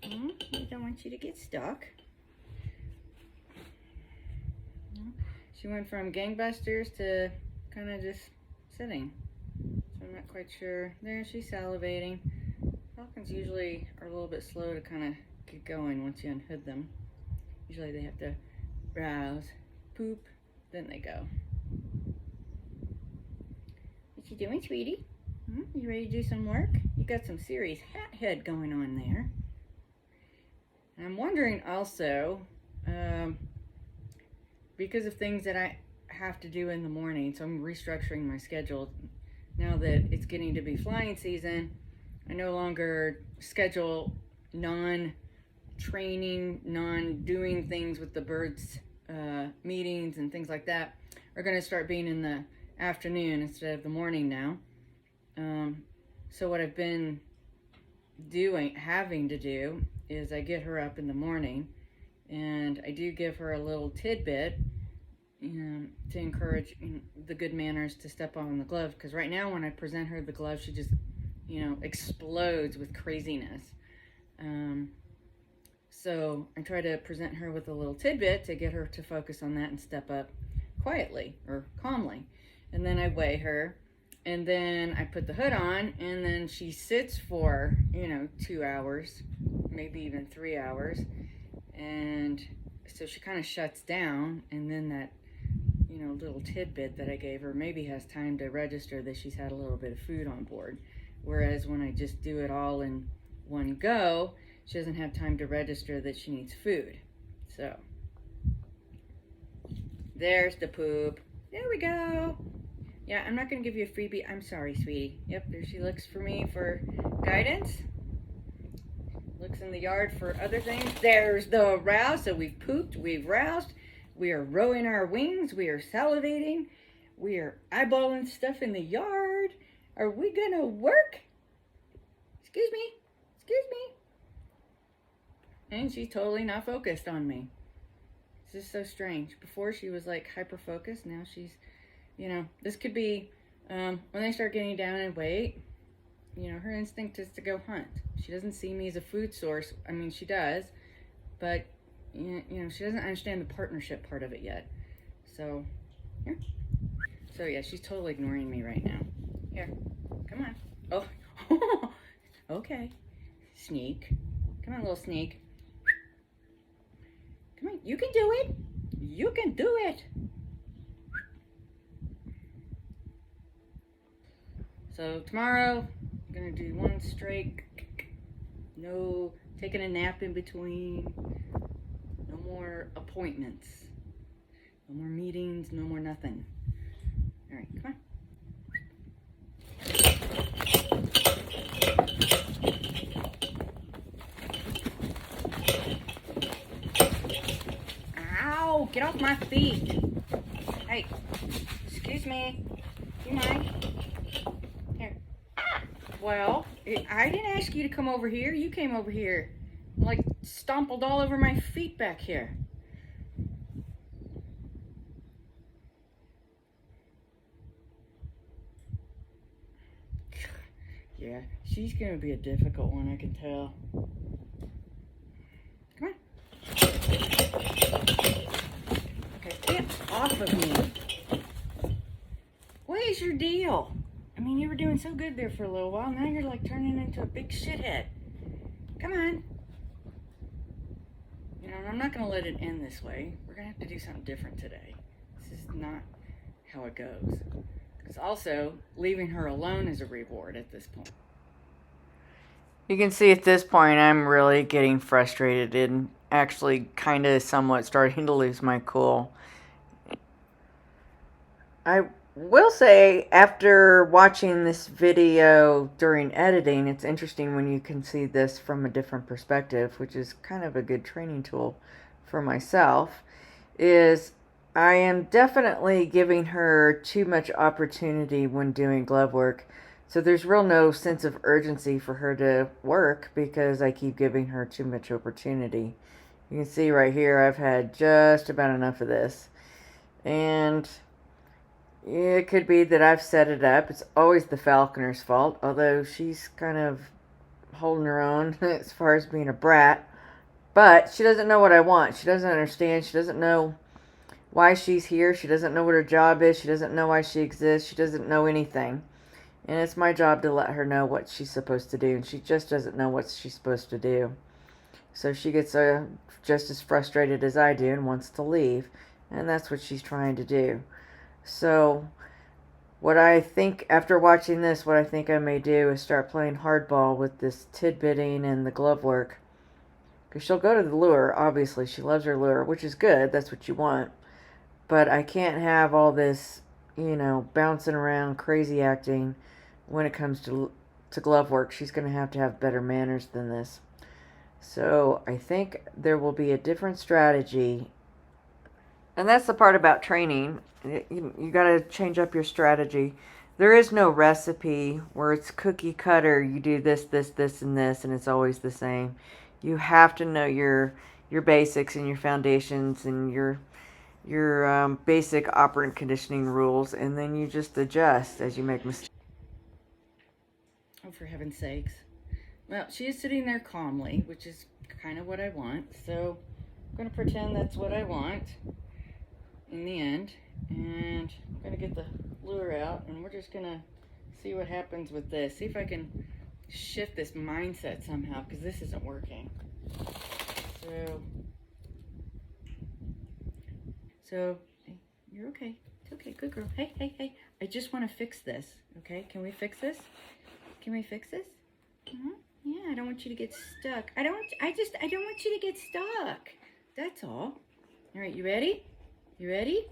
I don't want you to get stuck. She went from gangbusters to kind of just sitting. So I'm not quite sure. There, she's salivating. Falcons usually are a little bit slow to kind of get going once you unhood them. Usually they have to browse, poop, then they go. What you doing, sweetie? You ready to do some work? You got some serious hat head going on there. And I'm wondering also, because of things that I have to do in the morning, so I'm restructuring my schedule. Now that it's getting to be flying season, I no longer schedule non-training, non-doing things with the birds, meetings and things like that are going to start being in the afternoon instead of the morning now. So what I've been having to do is I get her up in the morning and I do give her a little tidbit to encourage the good manners to step on the glove, because right now when I present her the glove, she just explodes with craziness. So I try to present her with a little tidbit to get her to focus on that and step up quietly or calmly. And then I weigh her, and then I put the hood on, and then she sits for 2 hours, maybe even 3 hours, and so she kind of shuts down, and then that little tidbit that I gave her maybe has time to register that she's had a little bit of food on board. Whereas when I just do it all in one go, she doesn't have time to register that she needs food. So there's the poop. There we go. Yeah, I'm not going to give you a freebie. I'm sorry, sweetie. Yep, there she looks for me for guidance. Looks in the yard for other things. There's the rouse. So we've pooped, we've roused, we are rowing our wings, we are salivating, we are eyeballing stuff in the yard. Are we going to work? Excuse me. Excuse me. And she's totally not focused on me. This is so strange. Before she was like hyper-focused. Now she's, this could be when they start getting down in weight, her instinct is to go hunt. She doesn't see me as a food source. I mean, she does, but, she doesn't understand the partnership part of it yet. So, here. So, yeah, she's totally ignoring me right now. Here, come on. Oh, okay. Sneak. Come on, little sneak. Come on, you can do it. You can do it. So tomorrow, I'm gonna do one straight. No taking a nap in between. No more appointments. No more meetings. No more nothing. All right, come on. Ow! Get off my feet. Hey, excuse me. Do you mind? Here. Well, I didn't ask you to come over here. You came over here. Like, stompled all over my feet back here. Yeah, she's gonna be a difficult one, I can tell. Come on. Okay, get off of me. What is your deal? I mean, you were doing so good there for a little while. Now you're like turning into a big shithead. Come on. I'm not gonna let it end this way. We're gonna have to do something different today. This is not how it goes. Because also, leaving her alone is a reward at this point. You can see at this point I'm really getting frustrated and actually kind of somewhat starting to lose my cool. I will say, after watching this video during editing, it's interesting when you can see this from a different perspective, which is kind of a good training tool for myself, is I am definitely giving her too much opportunity when doing glove work So there's real no sense of urgency for her to work because I keep giving her too much opportunity. You can see right here I've had just about enough of this. And it could be that I've set it up. It's always the falconer's fault, although she's kind of holding her own as far as being a brat. But she doesn't know what I want. She doesn't understand. She doesn't know why she's here. She doesn't know what her job is. She doesn't know why she exists. She doesn't know anything. And it's my job to let her know what she's supposed to do. And she just doesn't know what she's supposed to do. So she gets just as frustrated as I do and wants to leave. And that's what she's trying to do. So what I think, after watching this, what I think I may do is start playing hardball with this tidbitting and the glove work. Because she'll go to the lure, obviously. She loves her lure, which is good. That's what you want. But I can't have all this, bouncing around, crazy acting when it comes to glove work. She's going to have better manners than this. So I think there will be a different strategy. And that's the part about training. You got to change up your strategy. There is no recipe where it's cookie cutter. You do this, this, this, and this, and it's always the same. You have to know your basics and your foundations and your basic operant conditioning rules, and then you just adjust as you make mistakes. Oh, for heaven's sakes. Well, she is sitting there calmly, which is kind of what I want. So I'm going to pretend that's what I want in the end. And I'm going to get the lure out, and we're just going to see what happens with this. See if I can shift this mindset somehow, because this isn't working. So hey, you're okay. It's okay, good girl. Hey, hey, hey. I just want to fix this. Okay, can we fix this? Can we fix this? Yeah, I don't want you to get stuck. I don't want you to get stuck. That's all. All right, you ready? You ready?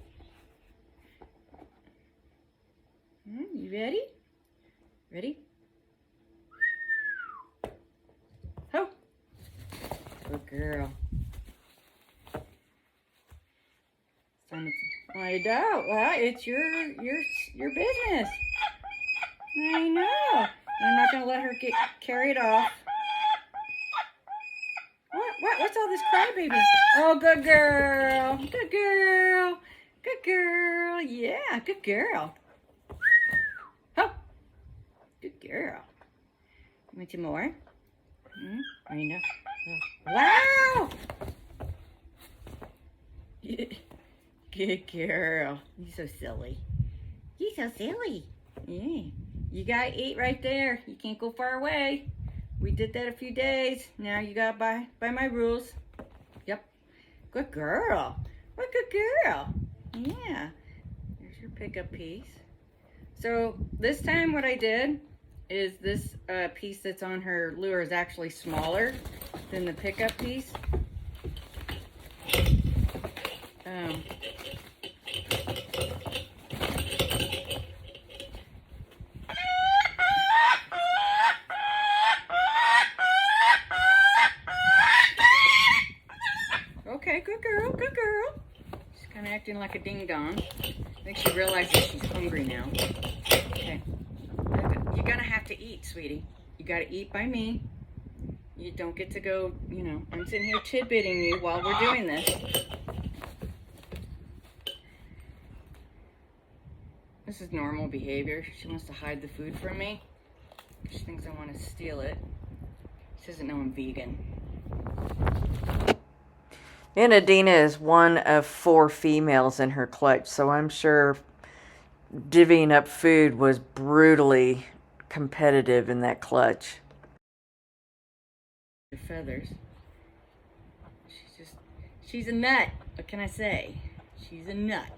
You ready? Ready? Ho! Good girl. I know. Well, it's your business. I know. I'm not gonna let her get carried off. What's all this crybaby? Oh, good girl. Good girl. Good girl. Yeah, good girl. Oh, good girl. You want some more? I know. Oh. Wow. Good girl. You're so silly. You're so silly. Yeah. You gotta eat right there. You can't go far away. We did that a few days. Now you gotta by my rules. Yep. Good girl. What good girl. Yeah. There's your pickup piece. So this time what I did is this piece that's on her lure is actually smaller than the pickup piece. Okay, good girl, good girl. She's kind of acting like a ding-dong. I think she realizes she's hungry now. Okay. You're gonna have to eat, sweetie. You gotta eat by me. You don't get to go, I'm sitting here tidbitting you while we're doing this. This is normal behavior. She wants to hide the food from me. She thinks I want to steal it. She doesn't know I'm vegan. Enedina is one of 4 females in her clutch, so I'm sure divvying up food was brutally competitive in that clutch. Her feathers. She's a nut. What can I say? She's a nut.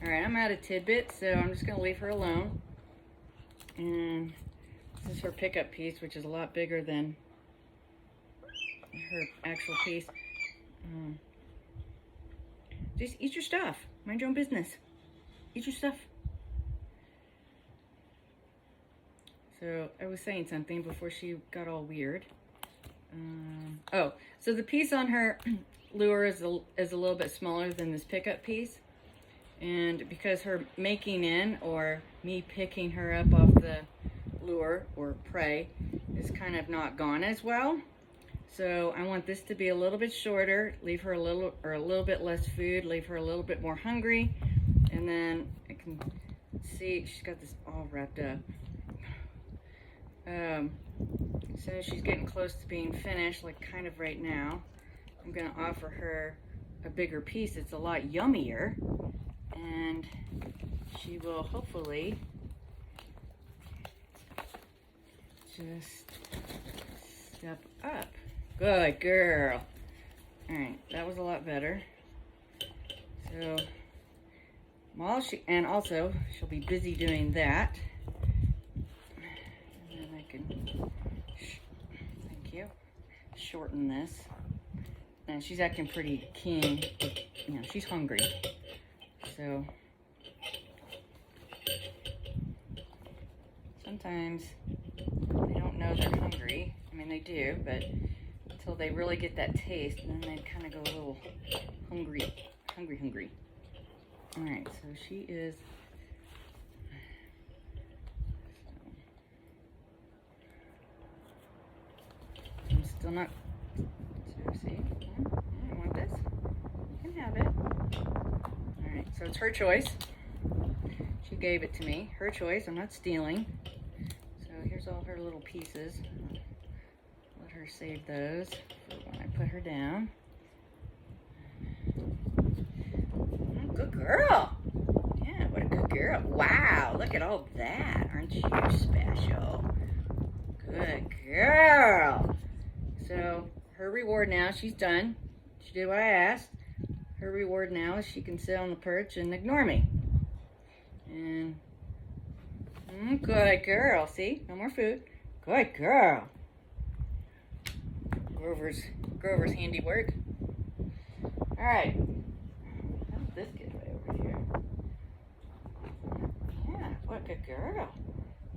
Alright, I'm out of tidbits, so I'm just going to leave her alone. And this is her pickup piece, which is a lot bigger than her actual piece. Just eat your stuff. Mind your own business. Eat your stuff. So I was saying something before she got all weird. So the piece on her lure is a little bit smaller than this pickup piece. And because her making in, or me picking her up off the lure or prey is kind of not gone as well. So I want this to be a little bit shorter, leave her a little bit less food, leave her a little bit more hungry, and then I can see she's got this all wrapped up. So she's getting close to being finished, like kind of right now. I'm gonna offer her a bigger piece. It's a lot yummier, and she will hopefully just step up. Good girl. All right, that was a lot better. So, and also she'll be busy doing that. And then I can, thank you, shorten this. And she's acting pretty keen. You know, she's hungry. So, sometimes they don't know they're hungry. I mean, they do, but until they really get that taste, then they kind of go a little hungry. All right, so she is. I'm still not. So see, I want this. You can have it. All right, so it's her choice. She gave it to me. Her choice. I'm not stealing. So here's all her little pieces. Let her save those for when I put her down. Good girl. Yeah, what a good girl. Wow, look at all that. Aren't you special? Good girl. So her reward now, she's done. She did what I asked. Her reward now is she can sit on the perch and ignore me. And good girl. See, no more food. Good girl. Grover's handiwork. All right. How's this kid way over here? Yeah, what a good girl.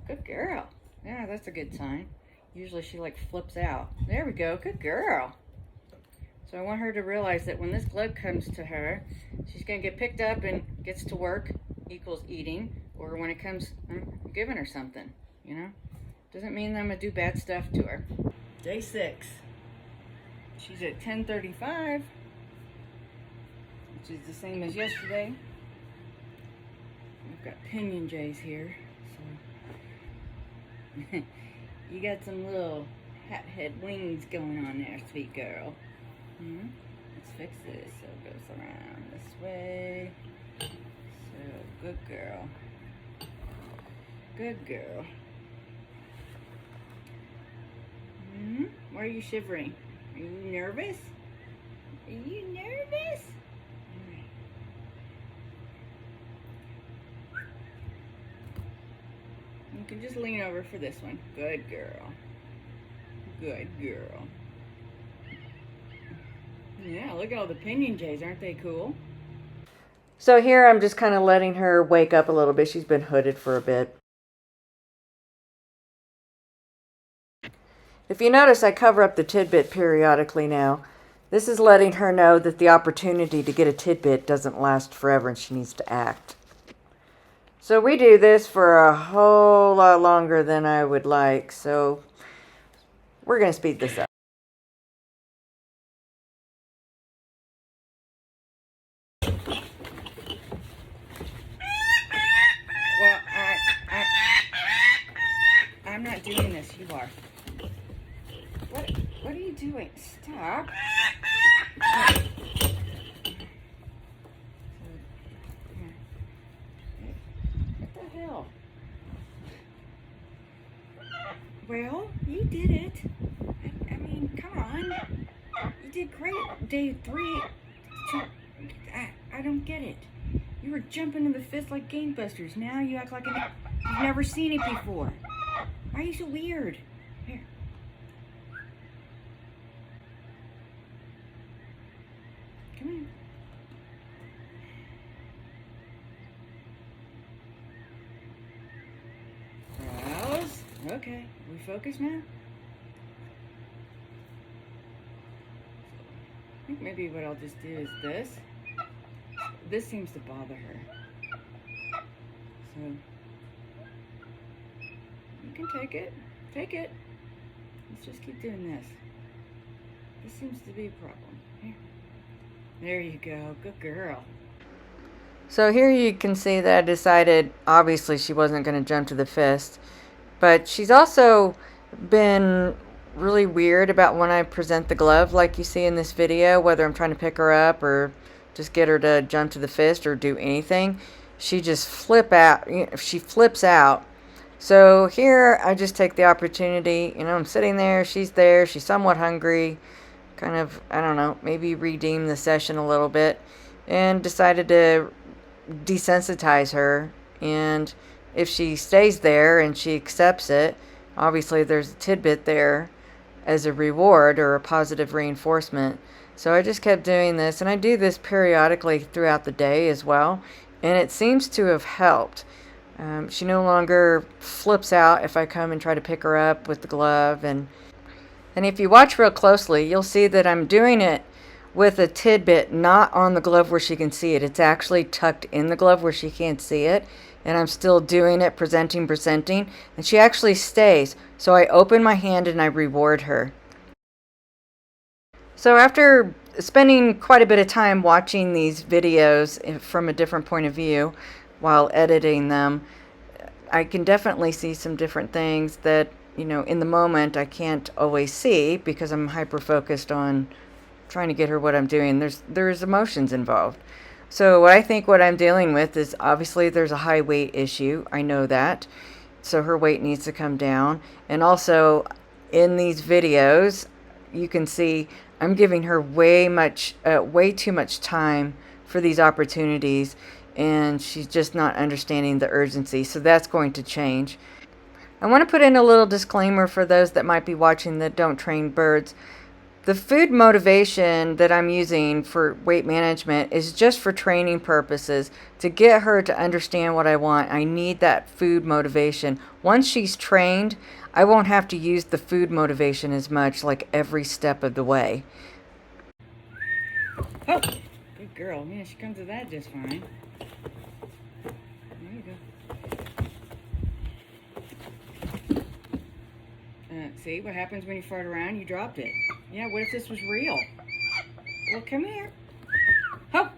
Good girl. Yeah, that's a good sign. Usually she like flips out. There we go. Good girl. So I want her to realize that when this glove comes to her, she's going to get picked up and gets to work equals eating. Or when it comes, I'm giving her something, you know? Doesn't mean that I'm going to do bad stuff to her. Day 6. She's at 10:35, which is the same as yesterday. We've got pinion jays here, so you got some little hat head wings going on there, sweet girl. Let's fix this so it goes around this way. So, good girl. Good girl. Why are you shivering? Are you nervous? Are you nervous? You can just lean over for this one. Good girl. Good girl. Yeah, look at all the pinion jays. Aren't they cool? So here I'm just kind of letting her wake up a little bit. She's been hooded for a bit. If you notice, I cover up the tidbit periodically now. This is letting her know that the opportunity to get a tidbit doesn't last forever and she needs to act. So we do this for a whole lot longer than I would like, so we're going to speed this up. Well, I'm not doing this. You are. What are you doing? Stop. What the hell? Well, you did it. I mean, come on. You did great. Day 3. I don't get it. You were jumping in the fist like gangbusters. Now you act like you've never seen it before. Why are you so weird? Here. Come on. Browse. Okay. We focus now? I think maybe what I'll just do is this. This seems to bother her. So, can take it. Take it. Let's just keep doing this. This seems to be a problem. Here. There you go. Good girl. So here you can see that I decided, obviously, she wasn't going to jump to the fist. But she's also been really weird about when I present the glove, like you see in this video, whether I'm trying to pick her up or just get her to jump to the fist or do anything. She just she flips out. So here I just take the opportunity, I'm sitting there, she's somewhat hungry, kind of, I don't know, maybe redeem the session a little bit, and decided to desensitize her. And if she stays there and she accepts it, obviously there's a tidbit there as a reward or a positive reinforcement. So I just kept doing this, and I do this periodically throughout the day as well, and it seems to have helped. She no longer flips out if I come and try to pick her up with the glove. And if you watch real closely, you'll see that I'm doing it with a tidbit not on the glove where she can see it. It's actually tucked in the glove where she can't see it. And I'm still doing it, presenting, and she actually stays. So I open my hand and I reward her. So after spending quite a bit of time watching these videos from a different point of view while editing them, I can definitely see some different things that, in the moment I can't always see because I'm hyper-focused on trying to get her what I'm doing. There's emotions involved. So I think what I'm dealing with is, obviously there's a high weight issue. I know that. So her weight needs to come down. And also in these videos, you can see I'm giving her way too much time for these opportunities, and she's just not understanding the urgency. So that's going to change. I want to put in a little disclaimer for those that might be watching that don't train birds. The food motivation that I'm using for weight management is just for training purposes, to get her to understand what I want. I need that food motivation. Once she's trained, I won't have to use the food motivation as much, like every step of the way. Oh, good girl. Yeah, she comes to that just fine. There you go. See what happens when you fart around? You dropped it. Yeah, what if this was real? Well, come here. Ho!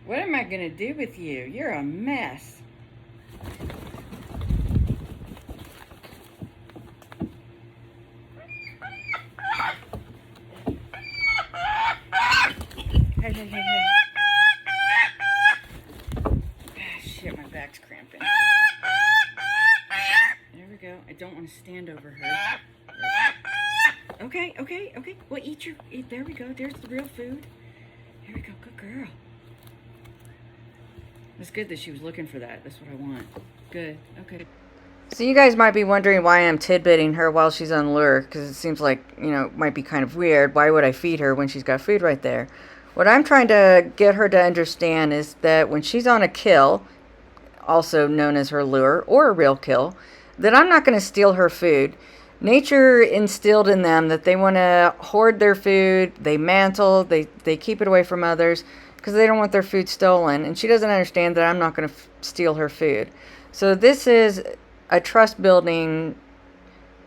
What am I gonna do with you? You're a mess. Hey. Shit, my back's cramping. There we go. I don't want to stand over her. Okay. Well, eat. There we go. There's the real food. Here we go. Good girl. It's good that she was looking for that. That's what I want. Good. Okay. So you guys might be wondering why I'm tidbitting her while she's on lure, because it seems like, it might be kind of weird. Why would I feed her when she's got food right there? What I'm trying to get her to understand is that when she's on a kill, also known as her lure, or a real kill, that I'm not going to steal her food. Nature instilled in them that they want to hoard their food, they mantle, they keep it away from others because they don't want their food stolen. And she doesn't understand that I'm not going to steal her food. So this is a trust building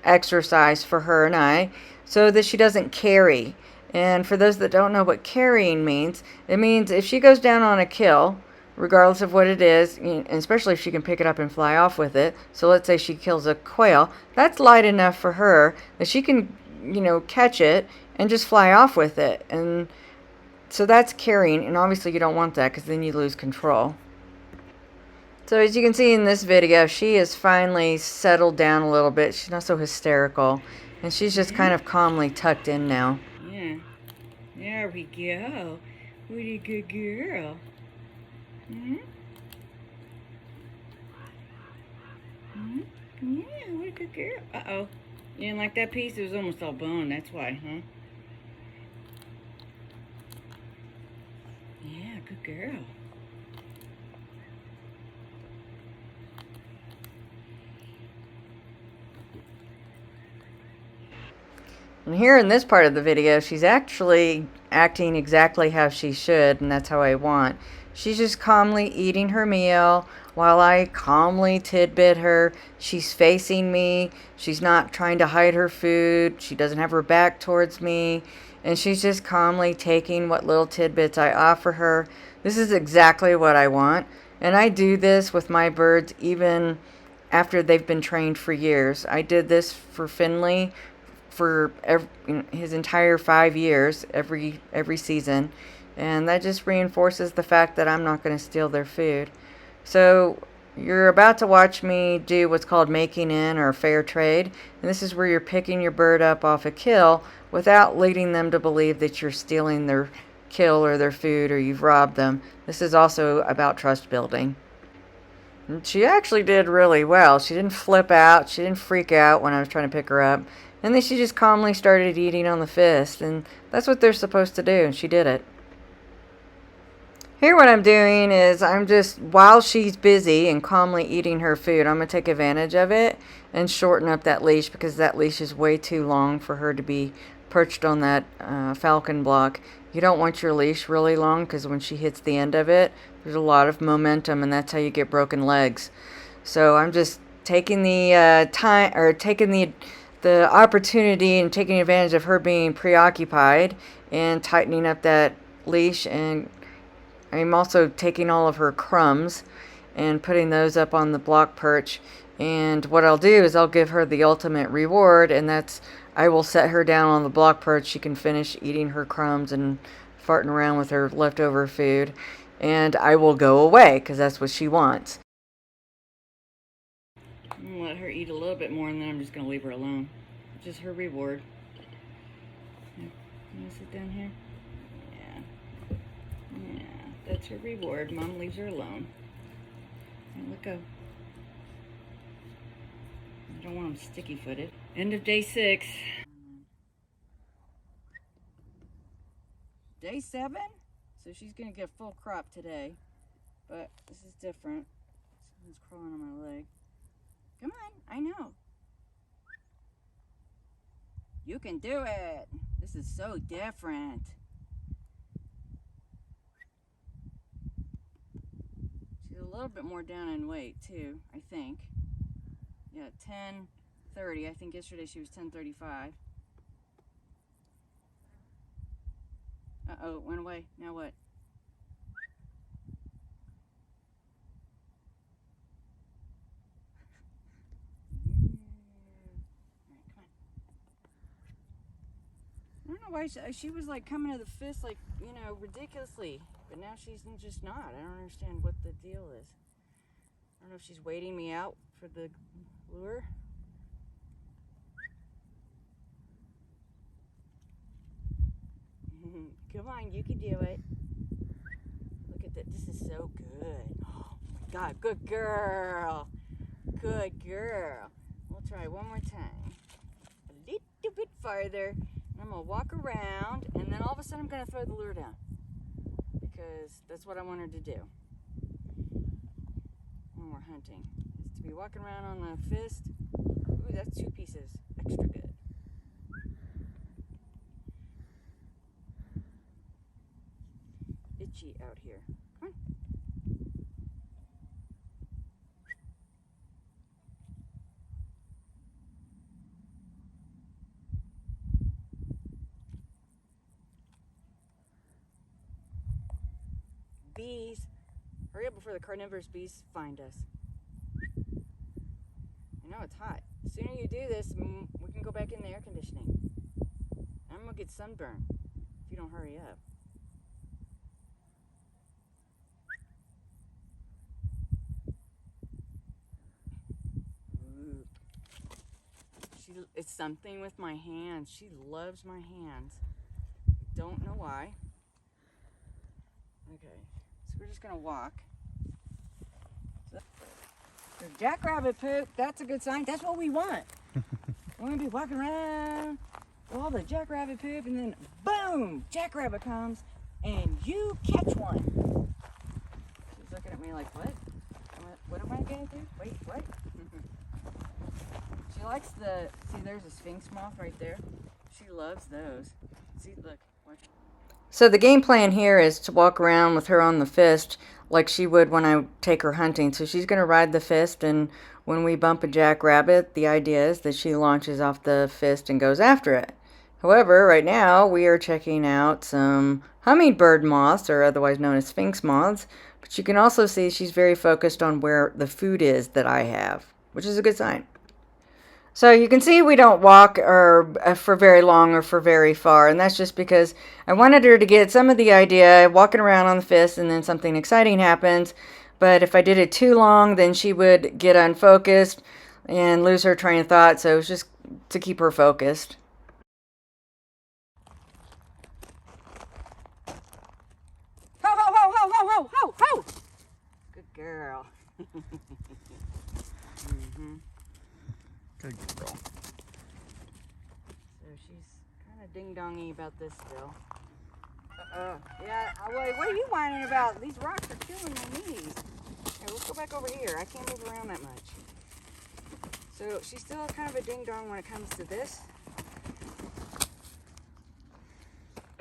exercise for her and I, so that she doesn't carry. And for those that don't know what carrying means, it means if she goes down on a kill, regardless of what it is, and especially if she can pick it up and fly off with it. So let's say she kills a quail, that's light enough for her that she can, catch it and just fly off with it. And so that's carrying, and obviously you don't want that because then you lose control. So as you can see in this video, she has finally settled down a little bit. She's not so hysterical, and she's just kind of calmly tucked in now. Yeah. There we go. What a good girl. Hmm? Hmm? Yeah, what a good girl. Uh-oh. You didn't like that piece? It was almost all bone. That's why, huh? Yeah, good girl. And here in this part of the video, she's actually acting exactly how she should, and that's how I want. She's just calmly eating her meal while I calmly tidbit her. She's facing me. She's not trying to hide her food. She doesn't have her back towards me. And she's just calmly taking what little tidbits I offer her. This is exactly what I want. And I do this with my birds even after they've been trained for years. I did this for Finley for his entire 5 years, every season, and that just reinforces the fact that I'm not going to steal their food. So you're about to watch me do what's called making in or fair trade, and this is where you're picking your bird up off a kill without leading them to believe that you're stealing their kill or their food or you've robbed them. This is also about trust building. And she actually did really well. She didn't flip out. She didn't freak out when I was trying to pick her up. And then she just calmly started eating on the fist. And that's what they're supposed to do. And she did it. Here what I'm doing is I'm just, while she's busy and calmly eating her food, I'm going to take advantage of it and shorten up that leash because that leash is way too long for her to be perched on that falcon block. You don't want your leash really long because when she hits the end of it, there's a lot of momentum and that's how you get broken legs. So I'm just taking the the opportunity and taking advantage of her being preoccupied and tightening up that leash. And I'm also taking all of her crumbs and putting those up on the block perch. And what I'll do is I'll give her the ultimate reward, and that's I will set her down on the block perch. She can finish eating her crumbs and farting around with her leftover food, and I will go away because that's what she wants. I'm going to let her eat a little bit more, and then I'm just going to leave her alone. Just her reward. You want to sit down here? Yeah. Yeah, that's her reward. Mom leaves her alone. And let go. I don't want them sticky-footed. End of day 6. Day 7? So she's going to get full crop today. But this is different. Someone's crawling on my leg. Come on, I know. You can do it. This is so different. She's a little bit more down in weight too, I think. Yeah, 10:30. I think yesterday she was 10:35. Uh-oh, it went away. Now what? I don't know why she was like coming to the fist like, you know, ridiculously. But now she's just not. I don't understand what the deal is. I don't know if she's waiting me out for the lure. Come on, you can do it. Look at that. This is so good. Oh my God, good girl. Good girl. We'll try one more time. A little bit farther. I'm going to walk around, and then all of a sudden I'm going to throw the lure down. Because that's what I want her to do when we're hunting. Is to be walking around on the fist. Ooh, that's 2 pieces. Extra good. Itchy out here. Come on. Bees. Hurry up before the carnivorous bees find us. I know it's hot. The sooner you do this, we can go back in the air conditioning. I'm going to get sunburned if you don't hurry up. Ooh. It's something with my hands. She loves my hands. I don't know why. Okay. So we're just going to walk. So jackrabbit poop, that's a good sign. That's what we want. We're going to be walking around with all the jackrabbit poop, and then boom, jackrabbit comes, and you catch one. She's looking at me like, what? What am I going to do? Wait, what? She likes see, there's a sphinx moth right there. She loves those. See, look. Watch. So the game plan here is to walk around with her on the fist like she would when I take her hunting. So she's going to ride the fist, and when we bump a jackrabbit, the idea is that she launches off the fist and goes after it. However, right now we are checking out some hummingbird moths, or otherwise known as sphinx moths, but you can also see she's very focused on where the food is that I have, which is a good sign. So you can see we don't walk for very long or for very far, and that's just because I wanted her to get some of the idea, walking around on the fist, and then something exciting happens. But if I did it too long, then she would get unfocused and lose her train of thought, so it was just to keep her focused. Ho, ho, ho, ho, ho, ho, ho, ho! Good girl. Good girl. So she's kind of ding-dongy about this still. Yeah, wait, what are you whining about? These rocks are killing my knees. Here, let's go back over here. I can't move around that much. So she's still kind of a ding-dong when it comes to this.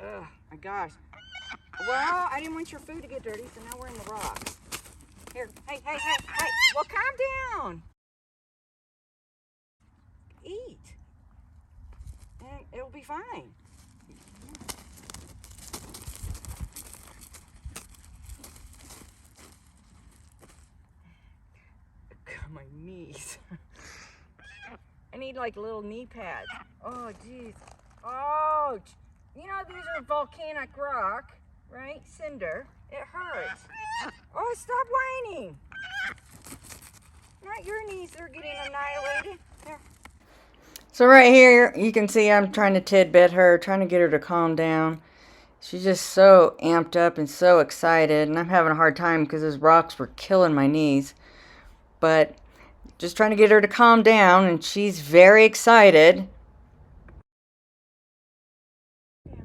Oh, my gosh. Well, I didn't want your food to get dirty, so now we're in the rocks. Here, hey, hey, hey, hey. Well, calm down. Eat. And it'll be fine. God, my knees. I need like little knee pads. Oh, geez. Oh, you know these are volcanic rock, right? Cinder. It hurts. Oh, stop whining. Not your knees, they're getting annihilated. There. So right here, you can see I'm trying to tidbit her, trying to get her to calm down. She's just so amped up and so excited, and I'm having a hard time because those rocks were killing my knees. But just trying to get her to calm down, and she's very excited. Yeah.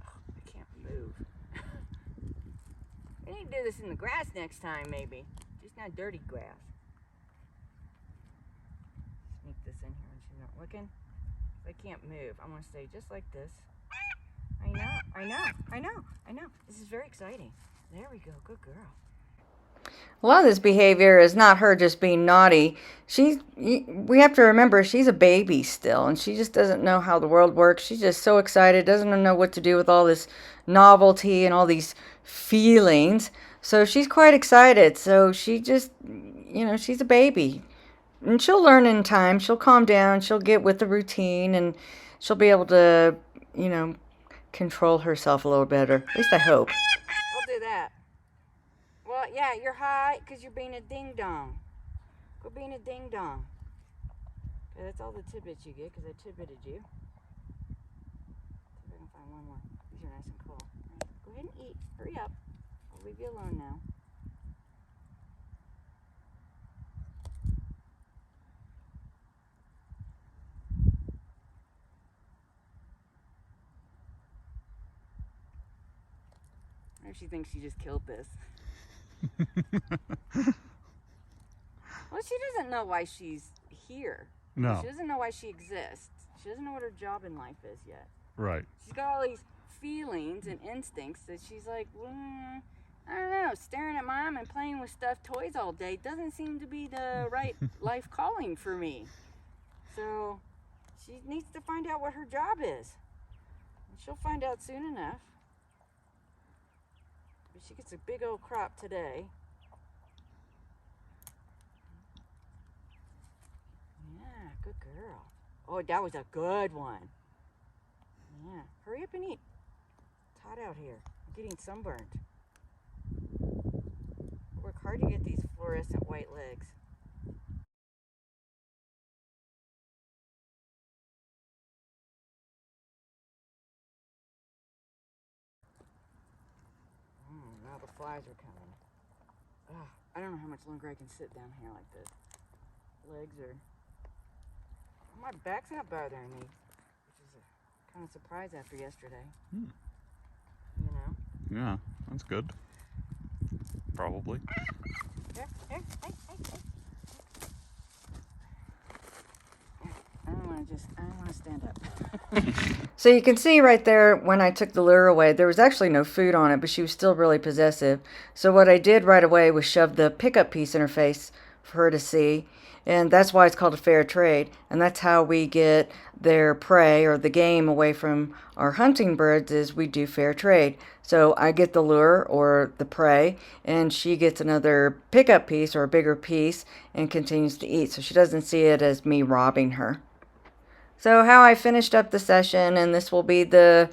Oh, I can't move. We need to do this in the grass next time, maybe. Just not dirty grass. Sneak this in here when she's not looking. I can't move. I'm going to stay just like this. I know. This is very exciting. There we go. Good girl. A lot of this behavior is not her just being naughty. We have to remember she's a baby still, and she just doesn't know how the world works. She's just so excited, doesn't know what to do with all this novelty and all these feelings. So she's quite excited. So she just, she's a baby. And she'll learn in time. She'll calm down. She'll get with the routine, and she'll be able to, control herself a little better. At least I hope. We'll do that. Well, yeah, you're high because you're being a ding-dong. Go being a ding-dong. Okay, that's all the tidbits you get because I tidbitted you. See if I can find one more. These are nice and cool. Right, go ahead and eat. Hurry up. I'll leave you alone now. I wonder if she thinks she just killed this. Well, she doesn't know why she's here. No. She doesn't know why she exists. She doesn't know what her job in life is yet. Right. She's got all these feelings and instincts that she's like, I don't know, staring at mom and playing with stuffed toys all day doesn't seem to be the right life calling for me. So she needs to find out what her job is. And she'll find out soon enough. But she gets a big old crop today. Yeah, good girl. Oh, that was a good one. Yeah, hurry up and eat. It's hot out here. I'm getting sunburned. I work hard to get these fluorescent white legs. Now the flies are coming. Ugh, I don't know how much longer I can sit down here like this. Legs are... My back's not bothering me, which is a kind of surprise after yesterday. You know? Yeah, that's good. Probably. Here. Hey. I don't want to stand up. So you can see right there when I took the lure away, there was actually no food on it, but she was still really possessive. So what I did right away was shove the pickup piece in her face for her to see. And that's why it's called a fair trade. And that's how we get their prey or the game away from our hunting birds, is we do fair trade. So I get the lure or the prey, and she gets another pickup piece or a bigger piece and continues to eat. So she doesn't see it as me robbing her. So how I finished up the session, and this will be the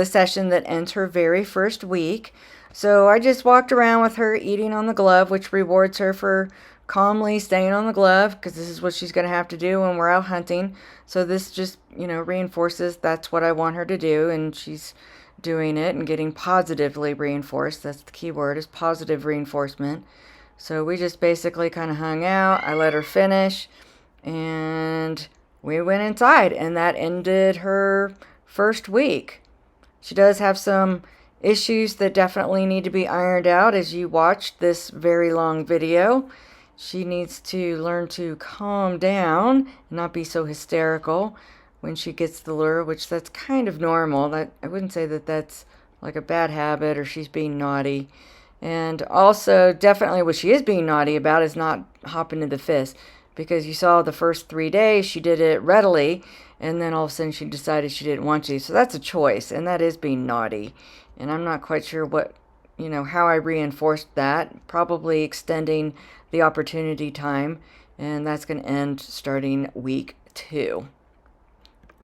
session that ends her very first week. So I just walked around with her eating on the glove, which rewards her for calmly staying on the glove, because this is what she's going to have to do when we're out hunting. So this just, reinforces that's what I want her to do, and she's doing it and getting positively reinforced. That's the key word, is positive reinforcement. So we just basically kind of hung out. I let her finish, and we went inside, and that ended her first week. She does have some issues that definitely need to be ironed out as you watch this very long video. She needs to learn to calm down and not be so hysterical when she gets the lure, which that's kind of normal. I wouldn't say that that's like a bad habit or she's being naughty. And also, definitely what she is being naughty about is not hopping into the fist, because you saw the first 3 days she did it readily, and then all of a sudden she decided she didn't want to. So that's a choice, and that is being naughty. And I'm not quite sure how I reinforced that. Probably extending the opportunity time, and that's going to end starting week 2.